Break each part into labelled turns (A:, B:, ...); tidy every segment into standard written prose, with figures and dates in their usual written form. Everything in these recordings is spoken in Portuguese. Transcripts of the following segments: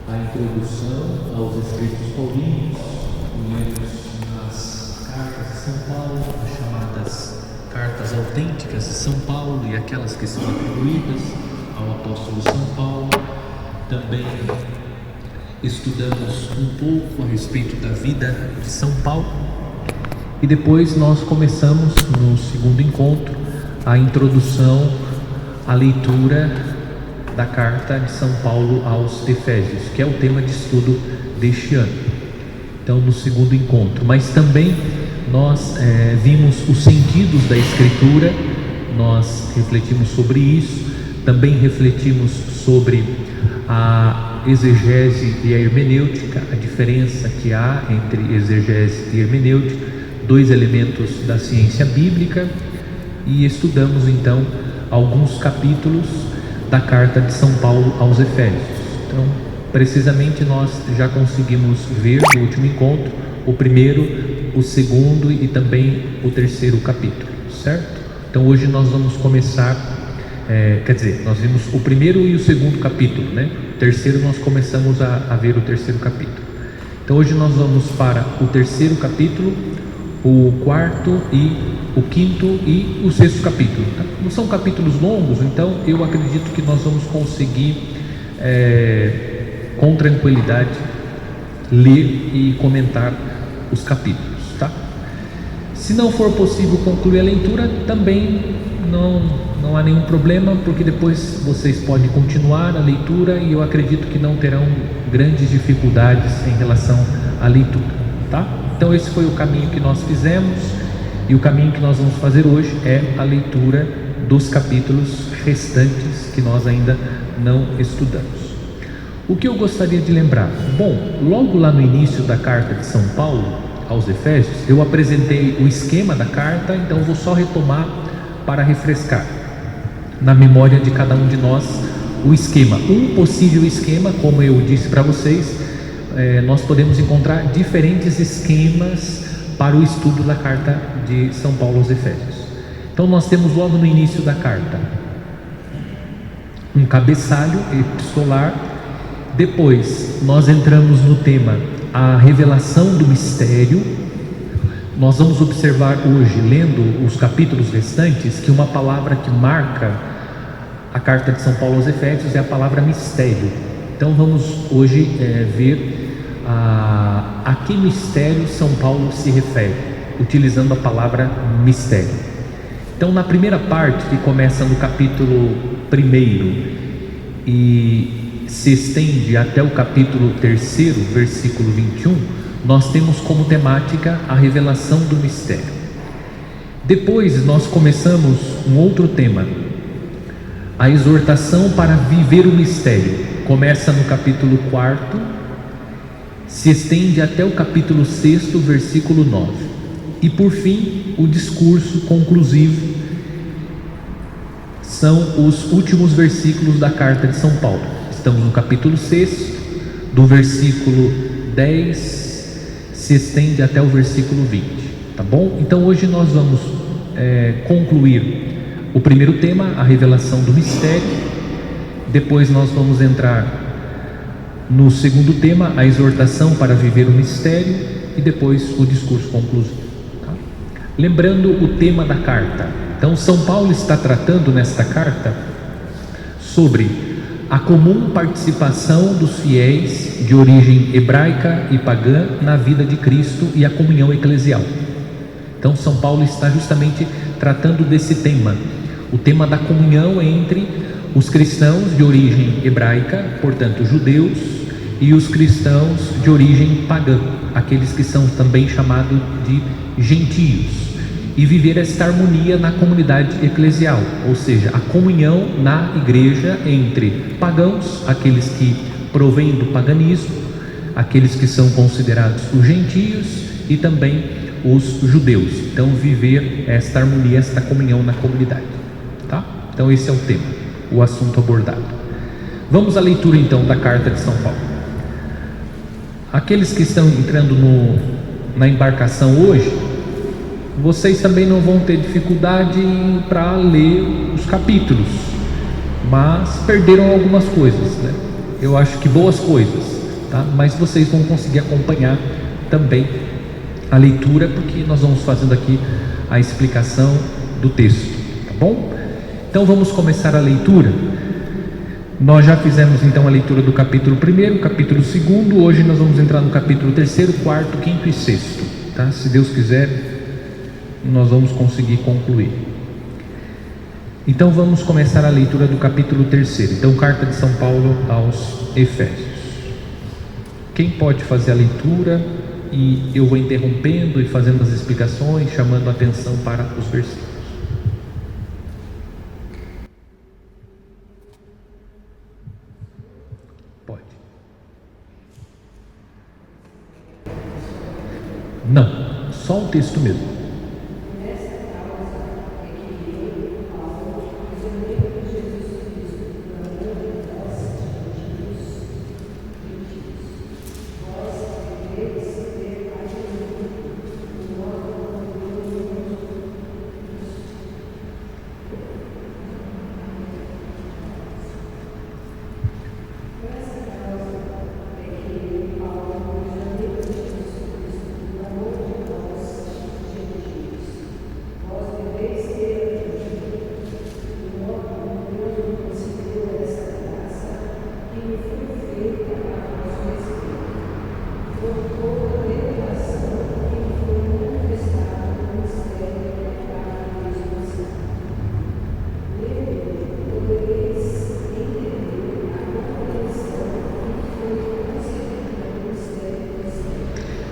A: a introdução aos escritos paulinos, lemos nas cartas de São Paulo, as chamadas cartas autênticas de São Paulo e aquelas que são atribuídas ao apóstolo São Paulo. Também estudamos um pouco a respeito da vida de São Paulo e depois nós começamos no segundo encontro a introdução à leitura da carta de São Paulo aos Efésios, que é o tema de estudo deste ano. Então, no segundo encontro, mas também nós vimos os sentidos da Escritura, nós refletimos sobre isso, também refletimos sobre a exegese e a hermenêutica, a diferença que há entre exegese e hermenêutica, dois elementos da ciência bíblica, e estudamos então alguns capítulos da carta de São Paulo aos Efésios. Então, precisamente nós já conseguimos ver no último encontro o primeiro, o segundo e também o terceiro capítulo, certo? Então hoje nós vamos começar, nós vimos o primeiro e o segundo capítulo, né? O terceiro nós começamos a ver o terceiro capítulo. Então hoje nós vamos para o terceiro capítulo, o quarto e o quinto e o sexto capítulo. Não são capítulos longos, então eu acredito que nós vamos conseguir com tranquilidade ler e comentar os capítulos, tá? Se não for possível concluir a leitura, também não há nenhum problema, porque depois vocês podem continuar a leitura e eu acredito que não terão grandes dificuldades em relação à leitura, tá? Então esse foi o caminho que nós fizemos e o caminho que nós vamos fazer hoje é a leitura dos capítulos restantes que nós ainda não estudamos. O que eu gostaria de lembrar? Bom, logo lá no início da carta de São Paulo aos Efésios, eu apresentei o esquema da carta, então vou só retomar para refrescar na memória de cada um de nós o esquema. Um possível esquema, como eu disse para vocês, nós podemos encontrar diferentes esquemas para o estudo da carta de São Paulo aos Efésios. Então nós temos logo no início da carta um cabeçalho epistolar. Depois nós entramos no tema a revelação do mistério. Nós vamos observar hoje, lendo os capítulos restantes, que uma palavra que marca a carta de São Paulo aos Efésios é a palavra mistério. Então vamos hoje ver a que mistério São Paulo se refere, utilizando a palavra mistério. Então na primeira parte, que começa no capítulo 1 e se estende até o capítulo 3, versículo 21, nós temos como temática a revelação do mistério. Depois nós começamos um outro tema, a exortação para viver o mistério. Começa no capítulo 4, se estende até o capítulo 6, versículo 9. E por fim, o discurso conclusivo são os últimos versículos da carta de São Paulo. Estamos no capítulo 6, do versículo 10, se estende até o versículo 20, tá bom? Então hoje nós vamos concluir o primeiro tema, a revelação do mistério. Depois nós vamos entrar no segundo tema, a exortação para viver o mistério, e depois o discurso conclusivo, tá? Lembrando o tema da carta, então São Paulo está tratando nesta carta sobre a comum participação dos fiéis de origem hebraica e pagã na vida de Cristo e a comunhão eclesial. Então São Paulo está justamente tratando desse tema, o tema da comunhão entre os cristãos de origem hebraica, portanto judeus, e os cristãos de origem pagã, aqueles que são também chamados de gentios, e viver esta harmonia na comunidade eclesial, ou seja, a comunhão na igreja entre pagãos, aqueles que provêm do paganismo, aqueles que são considerados os gentios e também os judeus. Então viver esta harmonia, esta comunhão na comunidade, tá? Então esse é o tema, o assunto abordado. Vamos à leitura então da carta de São Paulo. Aqueles que estão entrando na embarcação hoje, vocês também não vão ter dificuldade para ler os capítulos, mas perderam algumas coisas, né? eu acho que boas coisas, tá? Mas vocês vão conseguir acompanhar também a leitura, porque nós vamos fazendo aqui a explicação do texto, tá bom? Então vamos começar a leitura. Nós já fizemos então a leitura do capítulo 1, capítulo 2, hoje nós vamos entrar no capítulo 3, 4, 5 e 6, tá? Se Deus quiser, nós vamos conseguir concluir. Então vamos começar a leitura do capítulo 3, então carta de São Paulo aos Efésios. Quem pode fazer a leitura? E eu vou interrompendo e fazendo as explicações, chamando a atenção para os versículos. Pode. Não, só o texto mesmo.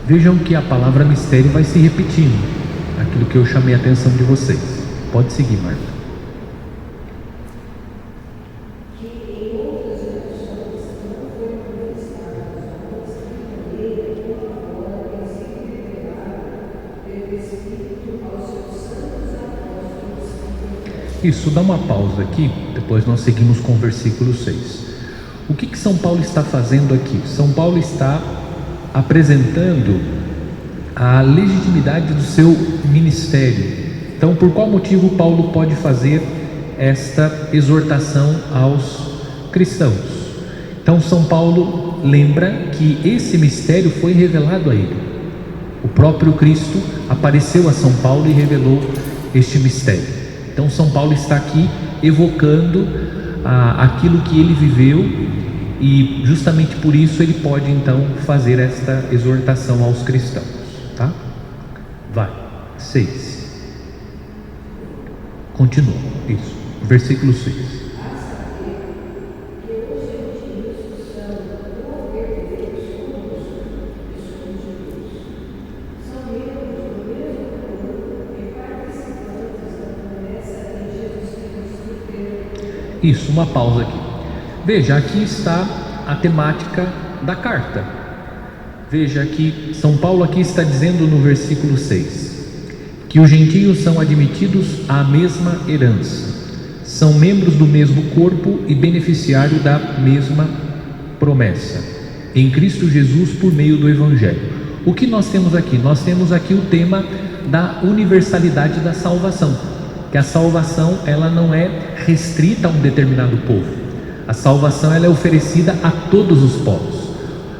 A: Vejam que a palavra mistério vai se repetindo, aquilo que eu chamei a atenção de vocês. Pode seguir, Marta. Isso, dá uma pausa aqui, depois nós seguimos com o versículo 6. O que São Paulo está fazendo aqui? São Paulo está apresentando a legitimidade do seu ministério. Então, por qual motivo Paulo pode fazer esta exortação aos cristãos? Então, São Paulo lembra que esse mistério foi revelado a ele. O próprio Cristo apareceu a São Paulo e revelou este mistério. Então, São Paulo está aqui evocando aquilo que ele viveu, e justamente por isso ele pode então fazer esta exortação aos cristãos, tá? Vai, 6. Continua, isso, versículo 6. Isso, uma pausa aqui. Veja, aqui está a temática da carta. Veja que São Paulo aqui está dizendo no versículo 6 que os gentios são admitidos à mesma herança, são membros do mesmo corpo e beneficiário da mesma promessa, em Cristo Jesus por meio do Evangelho. O que nós temos aqui? Nós temos aqui o tema da universalidade da salvação, que a salvação ela não é restrita a um determinado povo. A salvação ela é oferecida a todos os povos.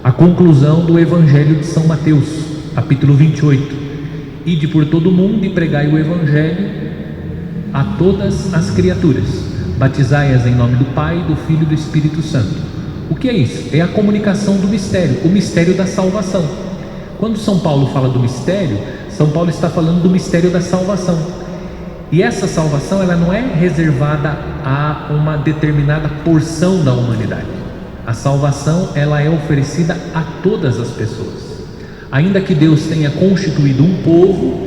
A: A conclusão do Evangelho de São Mateus, capítulo 28. Ide por todo o mundo e pregai o Evangelho a todas as criaturas. Batizai-as em nome do Pai, do Filho e do Espírito Santo. O que é isso? É a comunicação do mistério, o mistério da salvação. Quando São Paulo fala do mistério, São Paulo está falando do mistério da salvação. E essa salvação ela não é reservada a uma determinada porção da humanidade. A salvação ela é oferecida a todas as pessoas. Ainda que Deus tenha constituído um povo,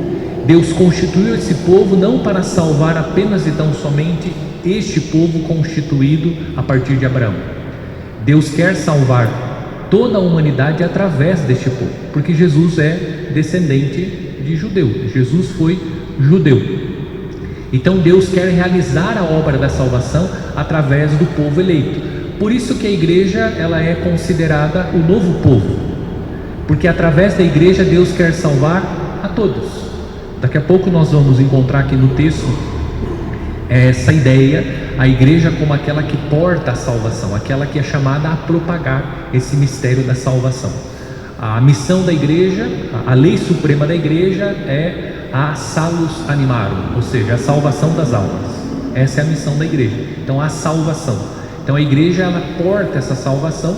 A: Deus constituiu esse povo não para salvar apenas e tão somente este povo constituído a partir de Abraão. Deus quer salvar toda a humanidade através deste povo, porque Jesus é descendente de judeu. Jesus foi judeu. Então Deus quer realizar a obra da salvação através do povo eleito. Por isso que a igreja ela é considerada o novo povo, porque através da igreja Deus quer salvar a todos. Daqui a pouco nós vamos encontrar aqui no texto essa ideia a igreja como aquela que porta a salvação, aquela que é chamada a propagar esse mistério da salvação. A missão da igreja, a lei suprema da igreja é a salus animarum, ou seja, a salvação das almas. Essa é a missão da igreja. Então, a salvação. Então, a igreja, ela porta essa salvação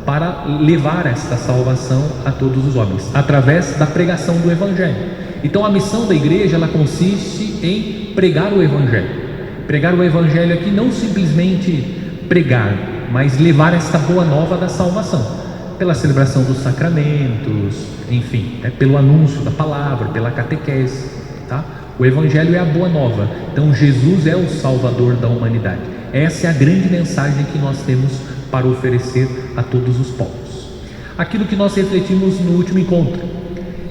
A: para levar esta salvação a todos os homens, através da pregação do Evangelho. Então, a missão da igreja, ela consiste em pregar o Evangelho. Pregar o Evangelho aqui não simplesmente pregar, mas levar esta boa nova da salvação, pela celebração dos sacramentos, enfim, pelo anúncio da palavra, pela catequese, tá? O Evangelho é a boa nova. Então Jesus é o Salvador da humanidade. Essa é a grande mensagem que nós temos para oferecer a todos os povos. Aquilo que nós refletimos no último encontro,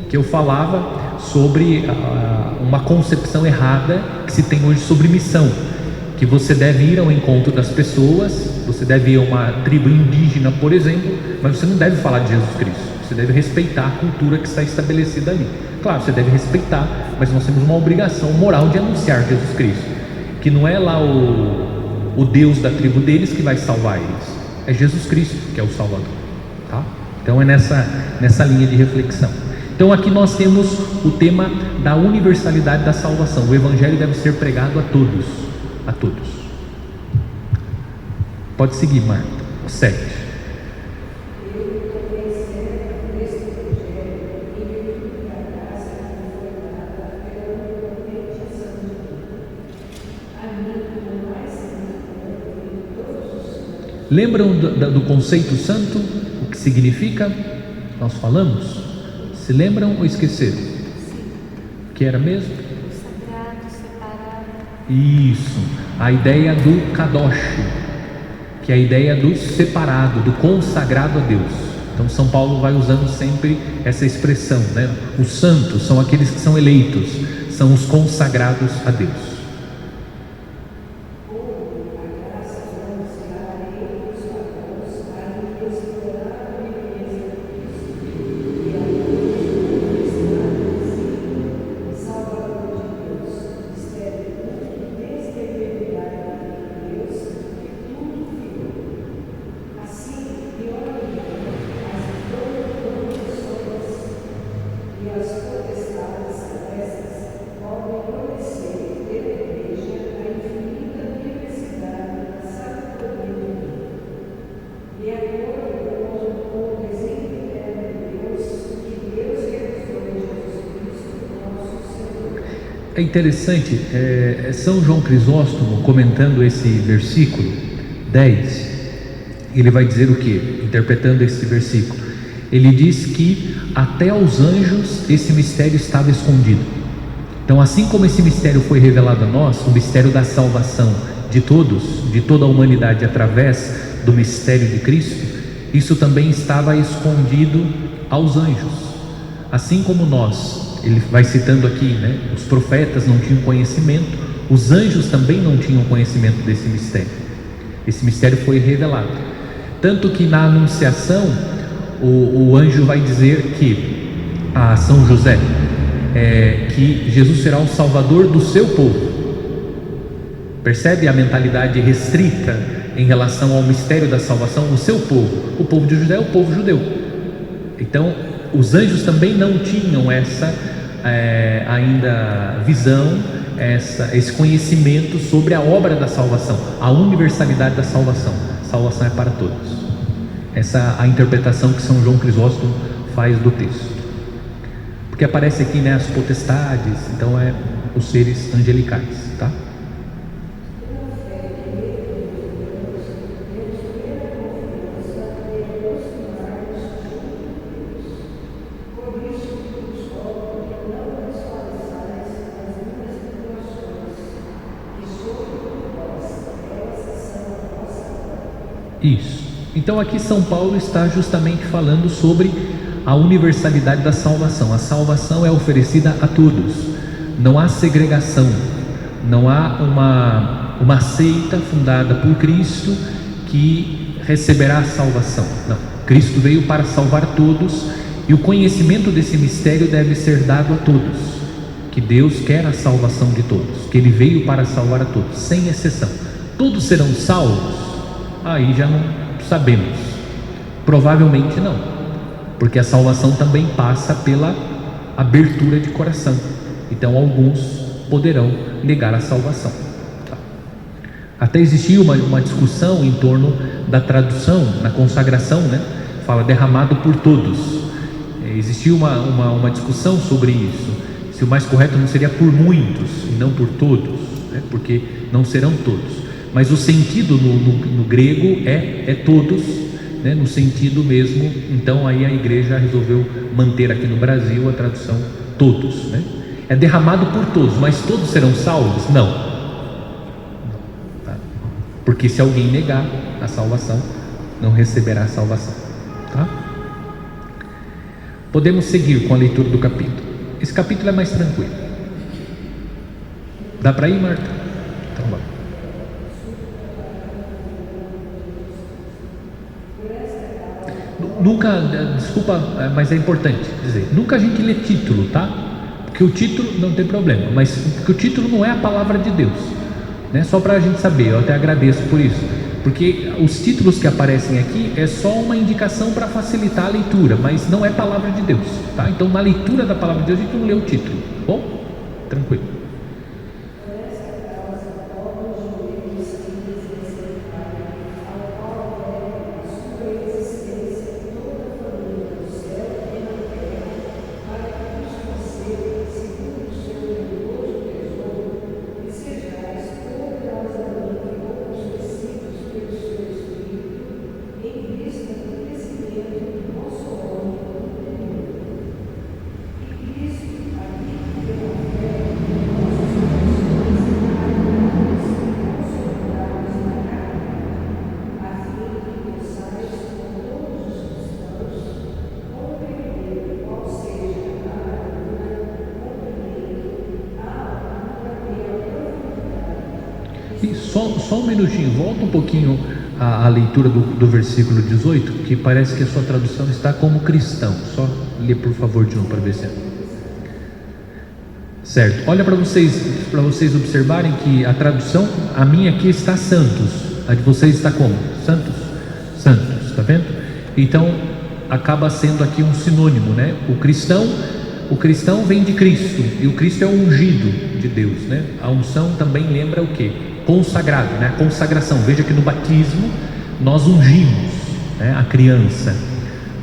A: que eu falava sobre uma concepção errada que se tem hoje sobre missão, que você deve ir ao encontro das pessoas, você deve ir a uma tribo indígena, por exemplo, mas você não deve falar de Jesus Cristo, você deve respeitar a cultura que está estabelecida ali. Claro, você deve respeitar, mas nós temos uma obrigação moral de anunciar Jesus Cristo, que não é lá o Deus da tribo deles que vai salvar eles, é Jesus Cristo que é o Salvador, tá? Então é nessa linha de reflexão. Então aqui nós temos o tema da universalidade da salvação. O Evangelho deve ser pregado a todos. A todos. Pode seguir, Marta. 7. Lembram do conceito santo? O que significa? Nós falamos? Se lembram ou esqueceram? Sim. O que era mesmo?
B: Sagrado, separado.
A: Isso, a ideia do kadosh, que é a ideia do separado, do consagrado a Deus. Então São Paulo vai usando sempre essa expressão, né? Os santos são aqueles que são eleitos, são os consagrados a Deus. É interessante, São João Crisóstomo, comentando esse versículo 10, ele vai dizer o que? Interpretando esse versículo, ele diz que até aos anjos esse mistério estava escondido. Então, assim como esse mistério foi revelado a nós, o mistério da salvação de todos, de toda a humanidade, através do mistério de Cristo, isso também estava escondido aos anjos. Assim como nós, ele vai citando aqui, né? Os profetas não tinham conhecimento, os anjos também não tinham conhecimento desse mistério. Esse mistério foi revelado. Tanto que na anunciação, o anjo vai dizer que a São José, que Jesus será o Salvador do seu povo. Percebe a mentalidade restrita em relação ao mistério da salvação? O seu povo, o povo de Judá é o povo judeu. Então, os anjos também não tinham essa ainda visão, esse conhecimento sobre a obra da salvação, a universalidade da salvação. A salvação é para todos. Essa é a interpretação que São João Crisóstomo faz do texto. Porque aparece aqui, né, as potestades, então os seres angelicais, tá? Isso. Então aqui São Paulo está justamente falando sobre a universalidade da salvação. A salvação é oferecida a todos. Não há segregação. Não há uma seita fundada por Cristo que receberá a salvação. Não. Cristo veio para salvar todos e o conhecimento desse mistério deve ser dado a todos. Que Deus quer a salvação de todos. Que Ele veio para salvar a todos, sem exceção. Todos serão salvos? Aí já não sabemos. Provavelmente não, porque a salvação também passa pela abertura de coração. Então alguns poderão negar a salvação. Até existia uma discussão em torno da tradução, na consagração, né? Fala derramado por todos. Existia uma discussão sobre isso, se o mais correto não seria por muitos e não por todos, né? Porque não serão todos, mas o sentido no grego é todos, né? No sentido mesmo. Então aí a igreja resolveu manter aqui no Brasil a tradução todos, né? É derramado por todos, mas todos serão salvos? Não. Porque se alguém negar a salvação, não receberá a salvação, tá? Podemos seguir com a leitura do capítulo. Esse capítulo é mais tranquilo. Dá para ir, Marta? Então vamos. Nunca, desculpa, mas é importante dizer, nunca a gente lê título, tá? Porque o título não tem problema, mas porque o título não é a palavra de Deus, né? Só para a gente saber, eu até agradeço por isso, porque os títulos que aparecem aqui é só uma indicação para facilitar a leitura, mas não é palavra de Deus, tá? Então na leitura da palavra de Deus a gente não lê o título, bom? Tranquilo. Só um minutinho, volta um pouquinho a leitura do versículo 18, que parece que a sua tradução está como cristão. Só lê por favor de novo para ver se é certo. Olha para vocês observarem que a tradução, a minha aqui está santos, a de vocês está como? Santos, está vendo? Então acaba sendo aqui um sinônimo, né? O cristão vem de Cristo, e o Cristo é o ungido de Deus, né? A unção também lembra o quê? Consagrado, né? A consagração. Veja que no batismo nós ungimos, né, a criança,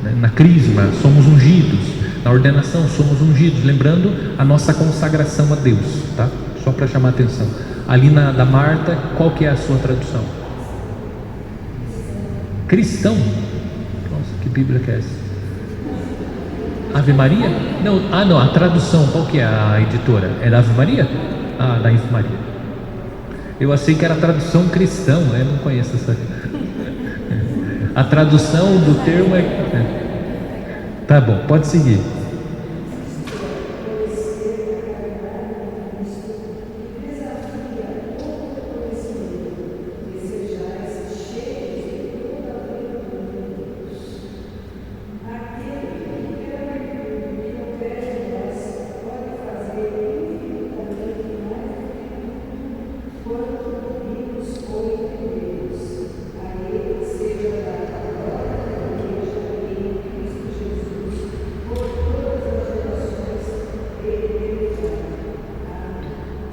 A: né? Na crisma somos ungidos, na ordenação somos ungidos, lembrando a nossa consagração a Deus, tá? Só para chamar a atenção. Ali da Marta, qual que é a sua tradução? Cristão? Nossa, que Bíblia que é essa? Ave Maria? Não, a tradução, qual que é a editora? É da Ave Maria? Ah, da Ave Maria. Eu achei que era a tradução cristão, eu não conheço essa. A tradução do termo é. Tá bom, pode seguir.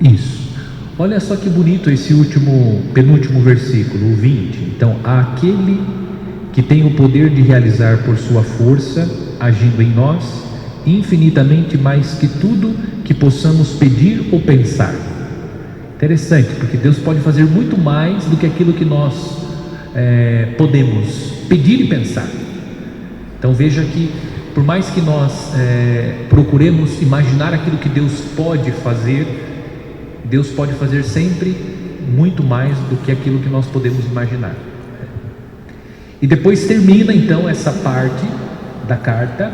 A: Isso. Olha só que bonito esse penúltimo versículo, o 20. Então, aquele que tem o poder de realizar por sua força, agindo em nós, infinitamente mais que tudo que possamos pedir ou pensar. Interessante, porque Deus pode fazer muito mais do que aquilo que nós podemos pedir e pensar. Então veja que por mais que nós procuremos imaginar aquilo que Deus pode fazer, Deus pode fazer sempre muito mais do que aquilo que nós podemos imaginar. E depois termina então essa parte da carta,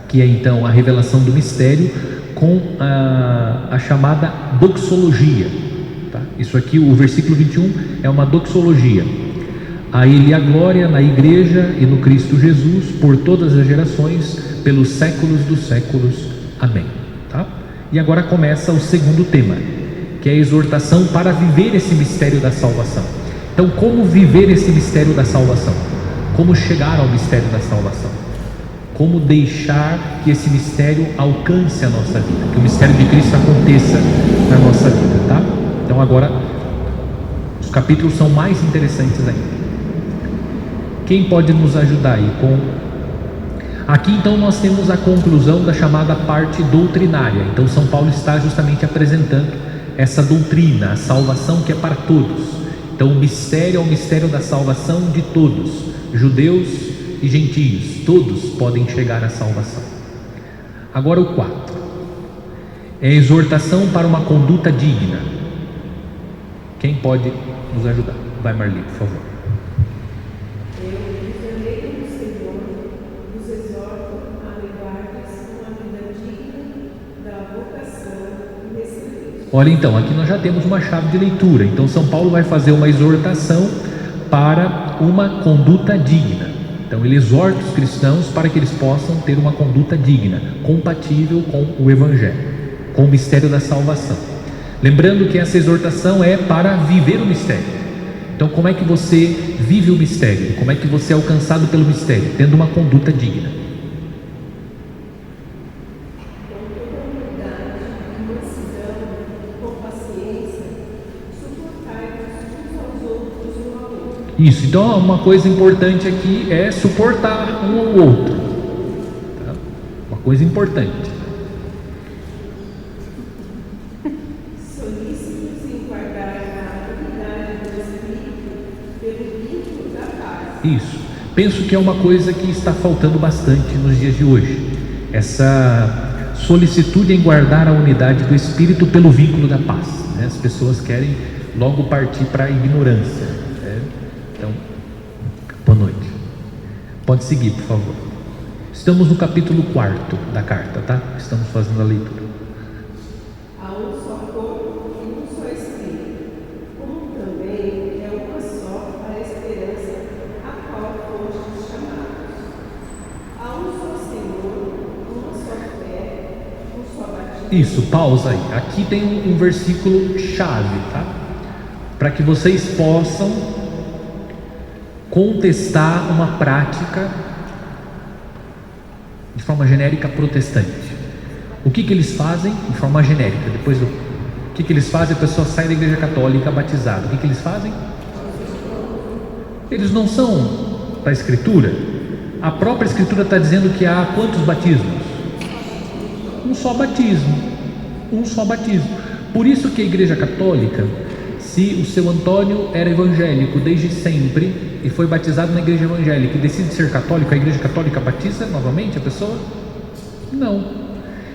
A: que é então a revelação do mistério, com a chamada doxologia, tá? Isso aqui, o versículo 21 é uma doxologia. A Ele a glória na igreja e no Cristo Jesus por todas as gerações, pelos séculos dos séculos. Amém, tá? E agora começa o segundo tema, que é a exortação para viver esse mistério da salvação. Então, como viver esse mistério da salvação? Como chegar ao mistério da salvação? Como deixar que esse mistério alcance a nossa vida, que o mistério de Cristo aconteça na nossa vida, tá? Então agora os capítulos são mais interessantes ainda. Quem pode nos ajudar aí com... Aqui então nós temos a conclusão da chamada parte doutrinária. Então São Paulo está justamente apresentando essa doutrina, a salvação que é para todos. Então o mistério é o mistério da salvação de todos, judeus e gentios, todos podem chegar à salvação. Agora o 4 é a exortação para uma conduta digna. Quem pode nos ajudar? Vai, Marli, por favor. Olha, então, aqui nós já temos uma chave de leitura. Então São Paulo vai fazer uma exortação para uma conduta digna. Então ele exorta os cristãos para que eles possam ter uma conduta digna, compatível com o Evangelho, com o mistério da salvação. Lembrando que essa exortação é para viver o mistério. Então como é que você vive o mistério? Como é que você é alcançado pelo mistério? Tendo uma conduta digna. Isso, então uma coisa importante aqui é suportar um ao outro, tá? Uma coisa importante.
C: Solícitos em guardar a unidade do Espírito pelo vínculo da paz.
A: Isso, penso que é uma coisa que está faltando bastante nos dias de hoje, essa solicitude em guardar a unidade do Espírito pelo vínculo da paz, né? As pessoas querem logo partir para a ignorância. Então, boa noite. Pode seguir, por favor. Estamos no capítulo 4 da carta, tá? Estamos fazendo a leitura.
C: Há um só corpo e um só Espírito, como também é uma só a esperança a qual fostes chamados. Há um só Senhor, uma só fé, um só batismo.
A: Isso, pausa aí. Aqui tem um versículo chave, tá? Para que vocês possam contestar uma prática de forma genérica protestante. O que eles fazem de forma genérica? O que eles fazem? A pessoa sai da igreja católica batizada. O que eles fazem? Eles não são da Escritura. A própria Escritura está dizendo que há quantos batismos? Um só batismo. Um só batismo. Por isso que a igreja católica, se o seu Antônio era evangélico desde sempre e foi batizado na igreja evangélica e decide ser católico, a igreja católica batiza novamente a pessoa? Não.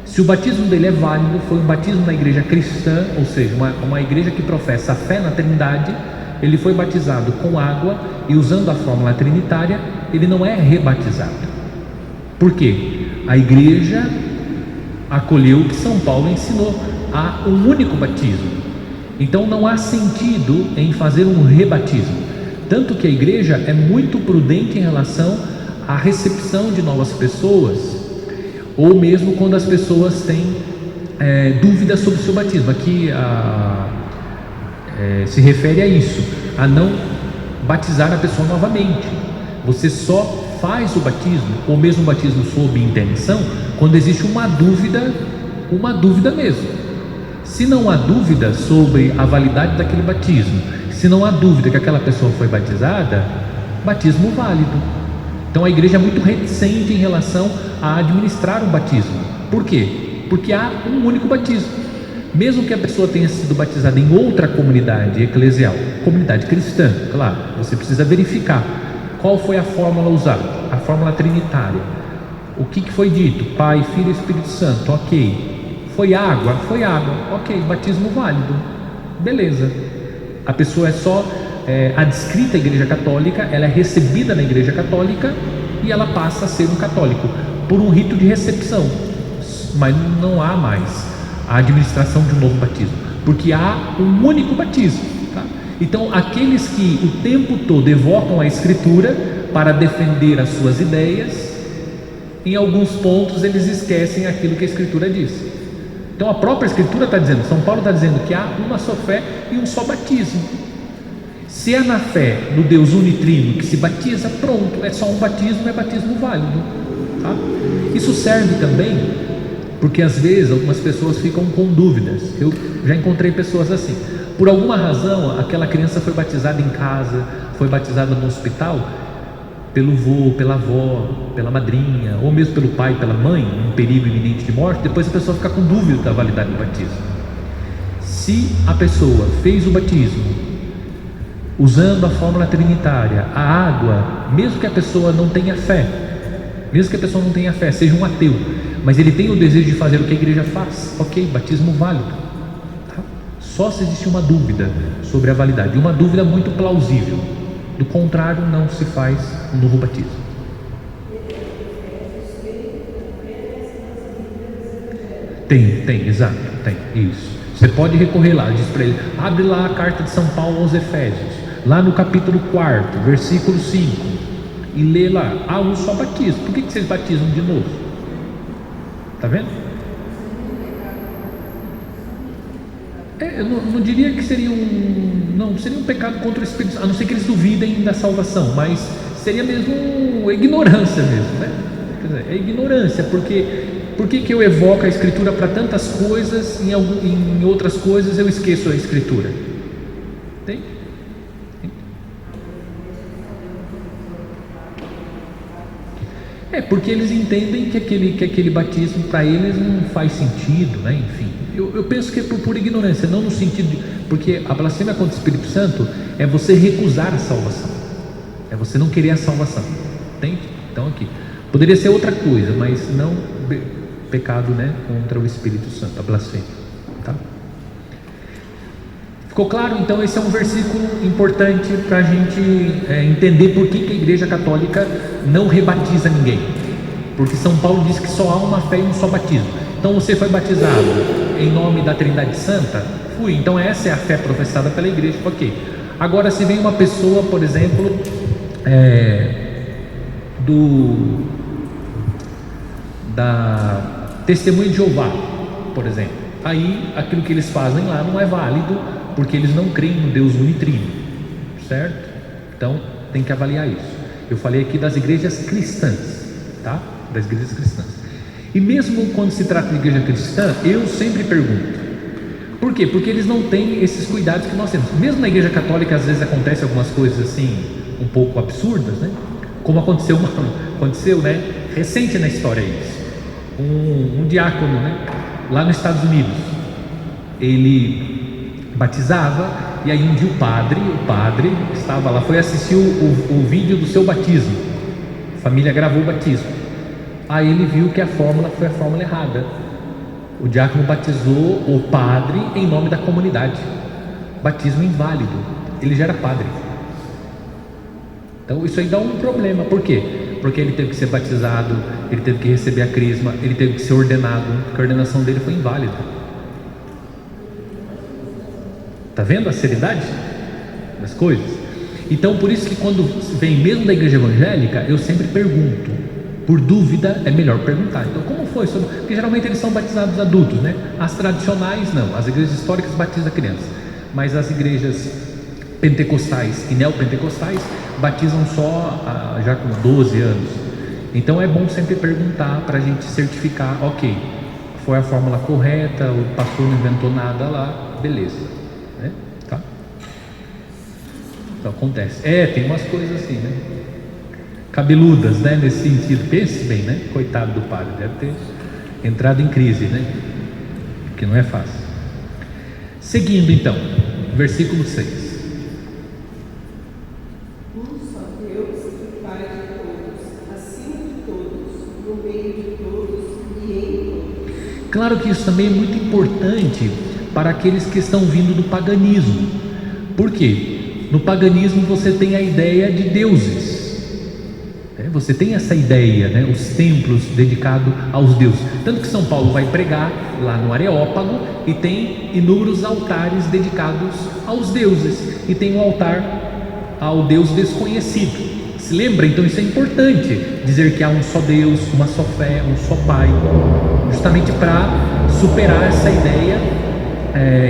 A: Se o batismo dele é válido, foi um batismo na igreja cristã, ou seja, uma igreja que professa a fé na Trindade, ele foi batizado com água e usando a fórmula trinitária, ele não é rebatizado. Por quê? A igreja acolheu o que São Paulo ensinou, há um único batismo. Então não há sentido em fazer um rebatismo. Tanto que a igreja é muito prudente em relação à recepção de novas pessoas, ou mesmo quando as pessoas têm dúvidas sobre o seu batismo. Aqui se refere a isso, a não batizar a pessoa novamente. Você só faz o batismo, ou mesmo o batismo sob intenção, quando existe uma dúvida mesmo. Se não há dúvida sobre a validade daquele batismo, se não há dúvida que aquela pessoa foi batizada, batismo válido. Então a igreja é muito reticente em relação a administrar um batismo. Por quê? Porque há um único batismo. Mesmo que a pessoa tenha sido batizada em outra comunidade eclesial, comunidade cristã, claro, você precisa verificar qual foi a fórmula usada, a fórmula trinitária. O que foi dito? Pai, Filho e Espírito Santo, ok. Foi água? Foi água, ok, batismo válido, beleza. A pessoa é só adscrita à igreja católica, ela é recebida na igreja católica e ela passa a ser um católico, por um rito de recepção, mas não há mais a administração de um novo batismo, porque há um único batismo, tá? Então aqueles que o tempo todo evocam a Escritura para defender as suas ideias, em alguns pontos eles esquecem aquilo que a Escritura diz. Então a própria Escritura está dizendo, São Paulo está dizendo que há uma só fé e um só batismo. Se é na fé no Deus unitrino que se batiza, pronto, é só um batismo, é batismo válido, tá? Isso serve também porque às vezes algumas pessoas ficam com dúvidas. Eu já encontrei pessoas assim, por alguma razão aquela criança foi batizada em casa, foi batizada no hospital pelo vô, pela avó, pela madrinha, ou mesmo pelo pai, pela mãe, um perigo iminente de morte. Depois a pessoa fica com dúvida da validade do batismo. Se a pessoa fez o batismo usando a fórmula trinitária, a água, mesmo que a pessoa não tenha fé, seja um ateu, mas ele tem o desejo de fazer o que a igreja faz, ok, batismo válido, tá? Só se existe uma dúvida sobre a validade, uma dúvida muito plausível. Do contrário, não se faz um novo batismo. Tem, exato, tem, isso. Você pode recorrer lá, diz para ele, abre lá a carta de São Paulo aos Efésios, lá no capítulo 4, versículo 5, e lê lá, um só batismo. Por que vocês batizam de novo? Está vendo? Eu não diria que seria seria um pecado contra o Espírito Santo, a não ser que eles duvidem da salvação, mas seria mesmo ignorância mesmo, né? Quer dizer, é ignorância, porque por que eu evoco a Escritura para tantas coisas, em outras coisas eu esqueço a Escritura? Tem? Porque eles entendem que aquele batismo para eles não faz sentido, né? Enfim, eu penso que é por pura ignorância, não no sentido de, porque a blasfêmia contra o Espírito Santo é você recusar a salvação, é você não querer a salvação, entende? Então aqui, poderia ser outra coisa, mas não pecado, né, contra o Espírito Santo, a blasfêmia, tá? Ficou claro? Então esse é um versículo importante para a gente entender por que a Igreja Católica não rebatiza ninguém, porque São Paulo diz que só há uma fé e um só batismo. Então você foi batizado em nome da Trindade Santa? Fui, então essa é a fé professada pela igreja, ok. Agora se vem uma pessoa, por exemplo, da Testemunha de Jeová, por exemplo, aí aquilo que eles fazem lá não é válido, porque eles não creem no Deus unitrino, certo? Então tem que avaliar isso. Eu falei aqui das igrejas cristãs, tá? Das igrejas cristãs. E mesmo quando se trata de igreja cristã, eu sempre pergunto, por quê? Porque eles não têm esses cuidados que nós temos. Mesmo na igreja católica às vezes acontece algumas coisas assim, um pouco absurdas, né? Como aconteceu, né? Recente na história isso. Um diácono, né? Lá nos Estados Unidos, ele batizava, e aí um dia o padre estava lá, foi assistir o vídeo do seu batismo, a família gravou o batismo, aí ele viu que a fórmula foi a fórmula errada. O diácono batizou o padre em nome da comunidade, batismo inválido, ele já era padre. Então isso aí dá um problema. Por quê? Porque ele teve que ser batizado, ele teve que receber a crisma, ele teve que ser ordenado, porque a ordenação dele foi inválida. Está vendo a seriedade das coisas? Então por isso que quando vem mesmo da igreja evangélica, eu sempre pergunto, por dúvida é melhor perguntar. Então como foi? Porque geralmente eles são batizados adultos, né? As tradicionais não, as igrejas históricas batizam a criança, mas as igrejas pentecostais e neopentecostais batizam só já com 12 anos. Então é bom sempre perguntar para a gente certificar, ok, foi a fórmula correta, o pastor não inventou nada lá, beleza, né? Tá? Então acontece, tem umas coisas assim, né? Cabeludas, né? Nesse sentido, pense bem, né? Coitado do padre, deve ter entrado em crise, né? Que não é fácil. Seguindo então, versículo 6. Claro que isso também é muito importante para aqueles que estão vindo do paganismo. Por quê? No paganismo você tem a ideia de deuses, você tem essa ideia, né? Os templos dedicados aos deuses. Tanto que São Paulo vai pregar lá no Areópago e tem inúmeros altares dedicados aos deuses, e tem um altar ao Deus desconhecido, Se lembra? Então isso é importante, dizer que há um só Deus, uma só fé, um só Pai, justamente para superar essa ideia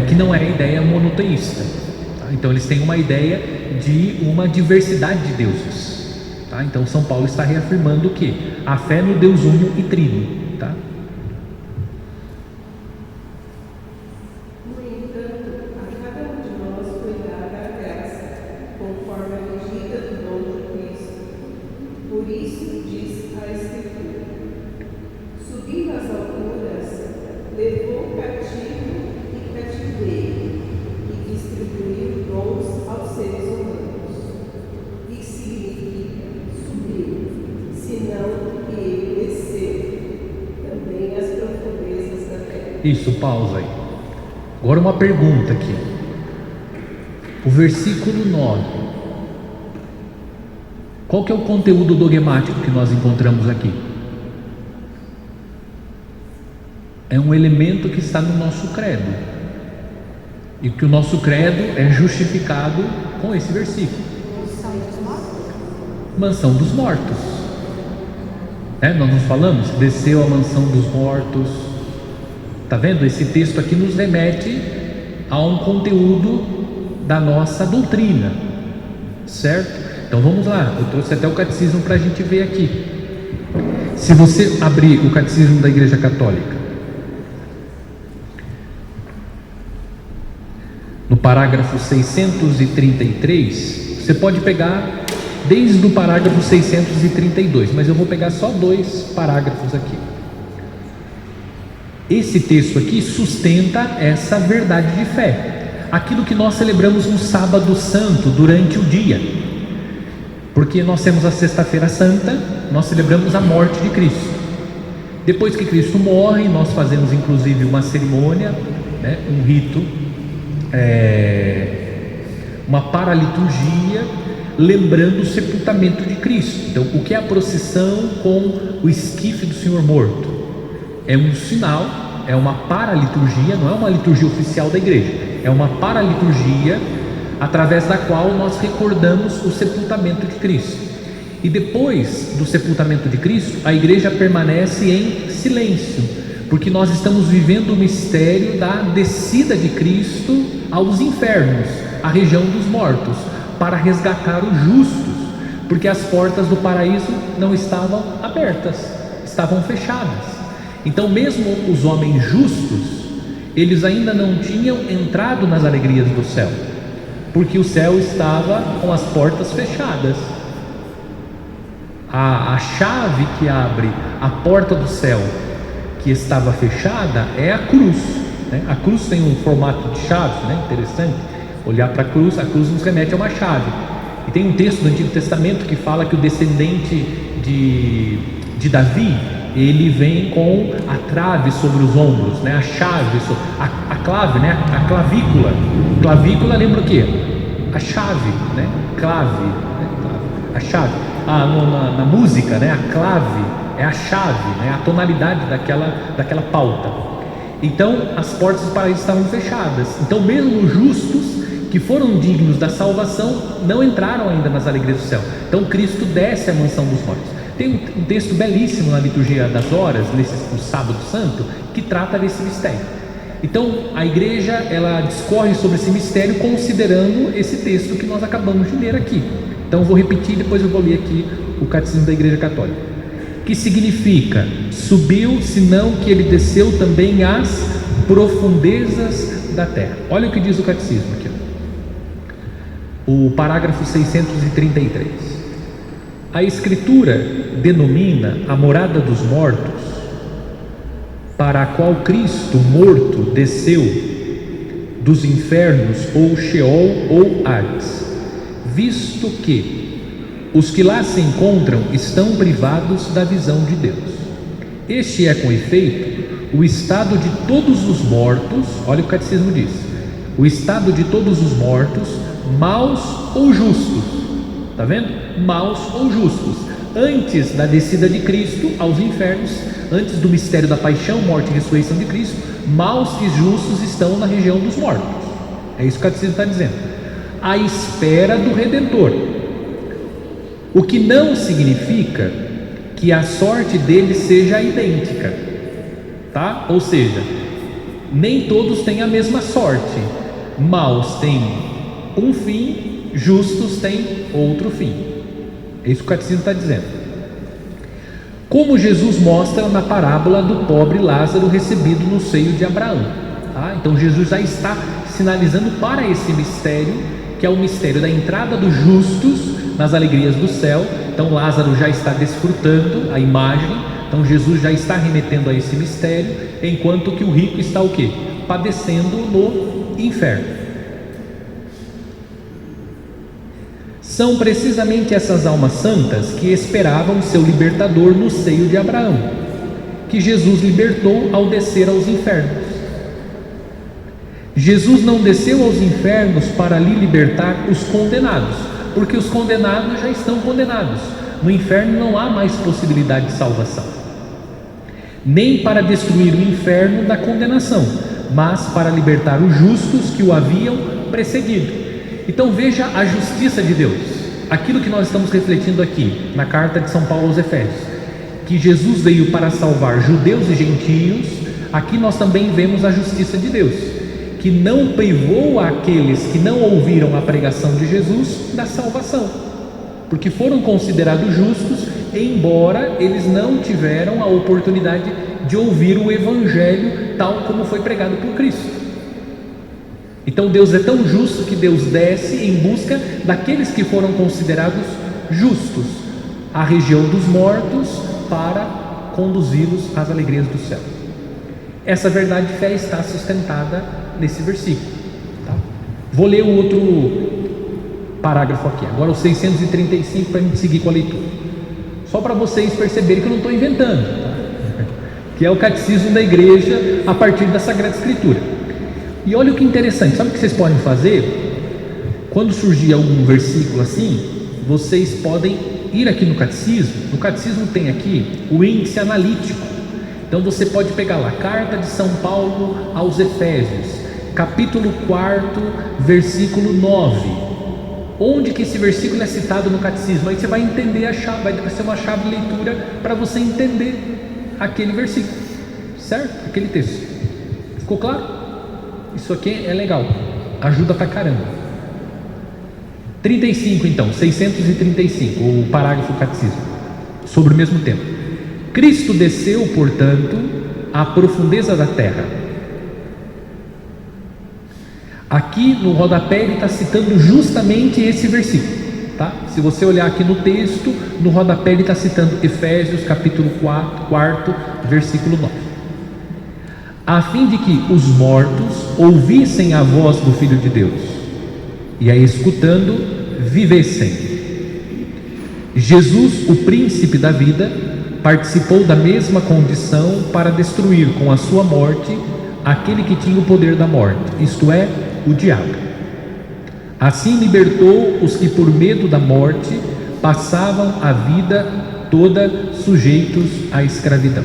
A: que não é a ideia monoteísta, tá? Então eles têm uma ideia de uma diversidade de deuses, tá? Então São Paulo está reafirmando o quê? A fé no Deus único e trino, tá?
C: No entanto, a cada um de nós foi dada a graça, conforme a medida do dom de Cristo. Por isso diz a Escritura: subindo às alturas, levou cativo e cativeiro, e distribuiu dons aos seres humanos. Isso significa subiu, senão que ele desceu também as profundezas da terra.
A: Isso, pausa aí. Agora uma pergunta aqui. O versículo 9. Qual que é o conteúdo dogmático que nós encontramos aqui? É um elemento que está no nosso credo, e que o nosso credo é justificado com esse versículo. Mansão dos mortos. Nós nos falamos, desceu a mansão dos mortos. Está vendo? Esse texto aqui nos remete a um conteúdo da nossa doutrina, certo? Então vamos lá, eu trouxe até o catecismo para a gente ver aqui. Se você abrir o catecismo da Igreja Católica, no parágrafo 633, você pode pegar desde o parágrafo 632, mas eu vou pegar só 2 parágrafos aqui. Esse texto aqui sustenta essa verdade de fé, aquilo que nós celebramos no Sábado Santo durante o dia, porque nós temos a Sexta-feira Santa, nós celebramos a morte de Cristo. Depois que Cristo morre, nós fazemos inclusive uma cerimônia, um rito, uma paraliturgia, lembrando o sepultamento de Cristo. Então, o que é a procissão com o esquife do Senhor morto? É um sinal, é uma paraliturgia, não é uma liturgia oficial da igreja, é uma paraliturgia através da qual nós recordamos o sepultamento de Cristo. E depois do sepultamento de Cristo, a igreja permanece em silêncio, porque nós estamos vivendo o mistério da descida de Cristo aos infernos, a região dos mortos, para resgatar os justos, porque as portas do paraíso não estavam abertas, estavam fechadas. Então mesmo os homens justos, eles ainda não tinham entrado nas alegrias do céu, porque o céu estava com as portas fechadas. A chave que abre a porta do céu, que estava fechada, é a cruz, A cruz tem um formato de chave, Interessante olhar para a cruz nos remete a uma chave. E tem um texto do Antigo Testamento que fala que o descendente de Davi, ele vem com a trave sobre os ombros, a chave, a clave, a clavícula. Clavícula lembra o quê? A chave, clave, a chave. Na música, a clave é a chave, a tonalidade daquela pauta. Então as portas do paraíso estavam fechadas. Então mesmo os justos que foram dignos da salvação não entraram ainda nas alegrias do céu. Então Cristo desce à mansão dos mortos. Tem um texto belíssimo na liturgia das horas, no Sábado Santo, que trata desse mistério. Então a igreja, ela discorre sobre esse mistério considerando esse texto que nós acabamos de ler aqui. Então eu vou repetir e depois eu vou ler aqui o catecismo da Igreja Católica. Que significa: subiu, senão que ele desceu também às profundezas da terra. Olha o que diz o catecismo aqui, o parágrafo 633. A Escritura denomina a morada dos mortos, para a qual Cristo morto desceu dos infernos, ou Sheol ou Hades, visto que os que lá se encontram estão privados da visão de Deus. Este é, com efeito, o estado de todos os mortos. Olha o que o catecismo diz: o estado de todos os mortos, maus ou justos. Está vendo? Maus ou justos, antes da descida de Cristo aos infernos, antes do mistério da paixão, morte e ressurreição de Cristo, maus e justos estão na região dos mortos. É isso que o catecismo está dizendo. À espera do Redentor. O que não significa que a sorte deles seja idêntica, tá? Ou seja, nem todos têm a mesma sorte. Maus têm um fim, justos têm outro fim. É isso que o catecismo está dizendo. Como Jesus mostra na parábola do pobre Lázaro recebido no seio de Abraão, tá? Então Jesus já está sinalizando para esse mistério, que é o mistério da entrada dos justos nas alegrias do céu. Então Lázaro já está desfrutando a imagem, então Jesus já está remetendo a esse mistério, enquanto que o rico está o quê? Padecendo no inferno. São precisamente essas almas santas que esperavam seu libertador no seio de Abraão, que Jesus libertou ao descer aos infernos. Jesus não desceu aos infernos para ali libertar os condenados, porque os condenados já estão condenados. No inferno não há mais possibilidade de salvação. Nem para destruir o inferno da condenação, mas para libertar os justos que o haviam precedido. Então veja a justiça de Deus, aquilo que nós estamos refletindo aqui na carta de São Paulo aos Efésios, que Jesus veio para salvar judeus e gentios. Aqui nós também vemos a justiça de Deus, que não privou aqueles que não ouviram a pregação de Jesus da salvação, porque foram considerados justos, embora eles não tiveram a oportunidade de ouvir o Evangelho tal como foi pregado por Cristo. Então Deus é tão justo que Deus desce em busca daqueles que foram considerados justos à região dos mortos para conduzi-los às alegrias do céu. Essa verdade de fé está sustentada nesse versículo, tá? Vou ler o outro parágrafo aqui, agora o 635, para a gente seguir com a leitura, só para vocês perceberem que eu não estou inventando, tá? Que é o catecismo da igreja a partir da Sagrada Escritura. E olha o que interessante, sabe o que vocês podem fazer? Quando surgir algum versículo assim, vocês podem ir aqui no catecismo. No catecismo tem aqui o índice analítico. Então você pode pegar lá, carta de São Paulo aos Efésios, capítulo 4, versículo 9. Onde que esse versículo é citado no catecismo? Aí você vai entender a chave, vai ser uma chave de leitura para você entender aquele versículo, certo? Aquele texto. Ficou claro? Isso aqui é legal, ajuda pra caramba. 35 então, 635, o parágrafo do catecismo, sobre o mesmo tema. Cristo desceu, portanto, à profundeza da terra. Aqui no rodapé ele está citando justamente esse versículo, tá? Se você olhar aqui no texto, no rodapé ele está citando Efésios capítulo 4, versículo 9. A fim de que os mortos ouvissem a voz do Filho de Deus, e a escutando, vivessem. Jesus, o príncipe da vida, participou da mesma condição para destruir com a sua morte aquele que tinha o poder da morte, isto é, o diabo. Assim libertou os que por medo da morte passavam a vida toda sujeitos à escravidão.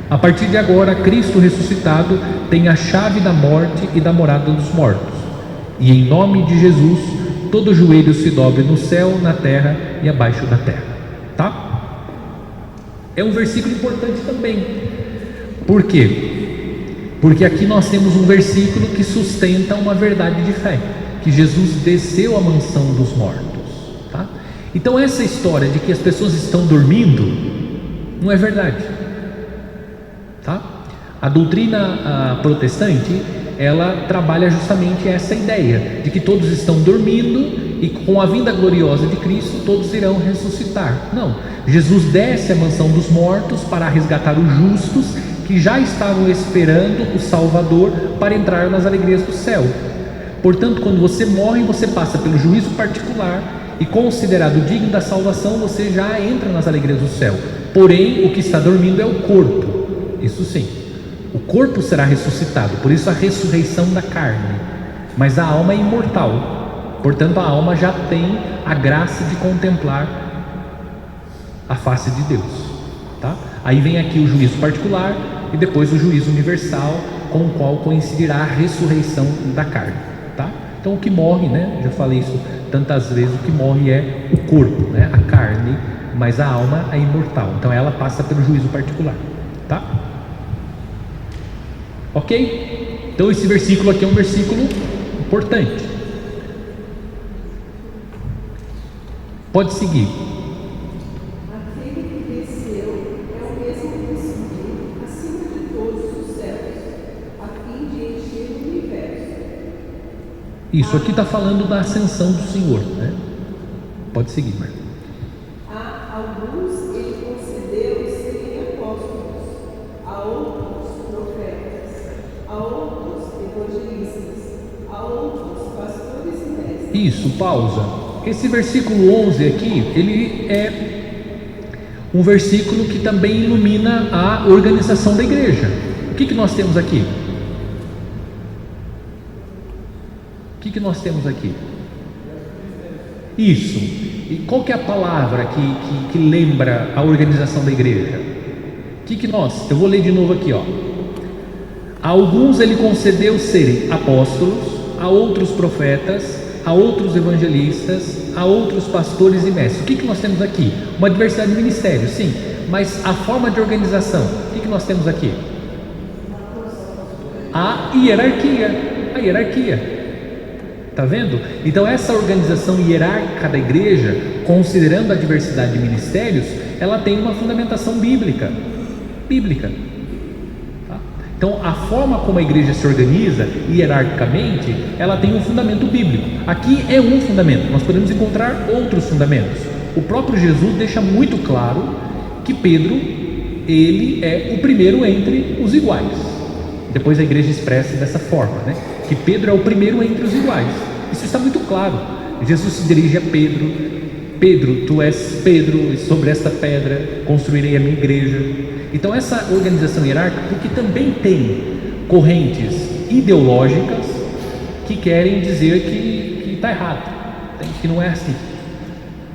A: A partir de agora, Cristo ressuscitado tem a chave da morte e da morada dos mortos, e em nome de Jesus todo joelho se dobre no céu, na terra e abaixo da terra, tá? É um versículo importante também. Por quê? Porque aqui nós temos um versículo que sustenta uma verdade de fé, que Jesus desceu à mansão dos mortos, tá? Então essa história de que as pessoas estão dormindo não é verdade. Tá? A doutrina protestante, ela trabalha justamente essa ideia de que todos estão dormindo e com a vinda gloriosa de Cristo todos irão ressuscitar. Não, Jesus desce à mansão dos mortos para resgatar os justos que já estavam esperando o Salvador para entrar nas alegrias do céu. Portanto, quando você morre, você passa pelo juízo particular e, considerado digno da salvação, você já entra nas alegrias do céu. Porém, o que está dormindo é o corpo. Isso sim, o corpo será ressuscitado, por isso a ressurreição da carne, mas a alma é imortal, portanto a alma já tem a graça de contemplar a face de Deus, tá? Aí vem aqui o juízo particular e depois o juízo universal, com o qual coincidirá a ressurreição da carne, tá? Então o que morre, né? Já falei isso tantas vezes o que morre é o corpo, né? A carne, mas a alma é imortal. Então ela passa pelo juízo particular, tá? Ok? Então esse versículo aqui é um versículo importante. Pode seguir.
C: Aquele que desceu é o mesmo que subiu acima de todos os céus, a fim de encher o universo.
A: Isso aqui está falando da ascensão do Senhor, né? Pode seguir, Marcos.
C: A alguns ele concedeu serem apóstolos, a outros profetas, a outros evangelistas, a outros pastores e mestres.
A: Isso, pausa. Esse versículo 11 aqui, ele é um versículo que também ilumina a organização da igreja. O que nós temos aqui? O que nós temos aqui? Isso. E qual que é a palavra que lembra a organização da igreja? Eu vou ler de novo aqui, ó. A alguns ele concedeu serem apóstolos, a outros profetas, a outros evangelistas, a outros pastores e mestres. O que nós temos aqui? Uma diversidade de ministérios, sim, mas a forma de organização, o que nós temos aqui? A hierarquia. Está vendo? Então essa organização hierárquica da igreja, considerando a diversidade de ministérios, ela tem uma fundamentação bíblica. Tá? Então a forma como a igreja se organiza hierarquicamente, ela tem um fundamento bíblico. Aqui é um fundamento, nós podemos encontrar outros fundamentos. O próprio Jesus deixa muito claro que Pedro, ele é o primeiro entre os iguais. Depois a igreja expressa dessa forma, né? Que Pedro é o primeiro entre os iguais. Isso está muito claro. Jesus se dirige a Pedro: Pedro, tu és Pedro, e sobre esta pedra construirei a minha igreja. Então essa organização hierárquica, porque também tem correntes ideológicas que querem dizer que está errado, que não é assim,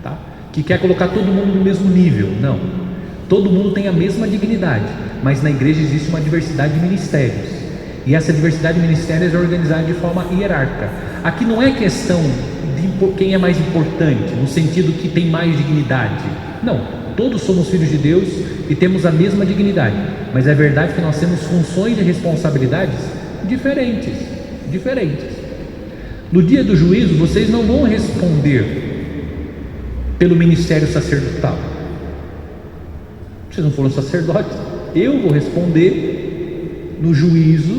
A: tá? Que quer colocar todo mundo no mesmo nível. Não, todo mundo tem a mesma dignidade, mas na igreja existe uma diversidade de ministérios, e essa diversidade de ministérios é organizada de forma hierárquica. Aqui não é questão de quem é mais importante, no sentido que tem mais dignidade. Não, todos somos filhos de Deus e temos a mesma dignidade, mas é verdade que nós temos funções e responsabilidades diferentes. No dia do juízo, vocês não vão responder pelo ministério sacerdotal. Vocês não foram sacerdotes. Eu vou responder no juízo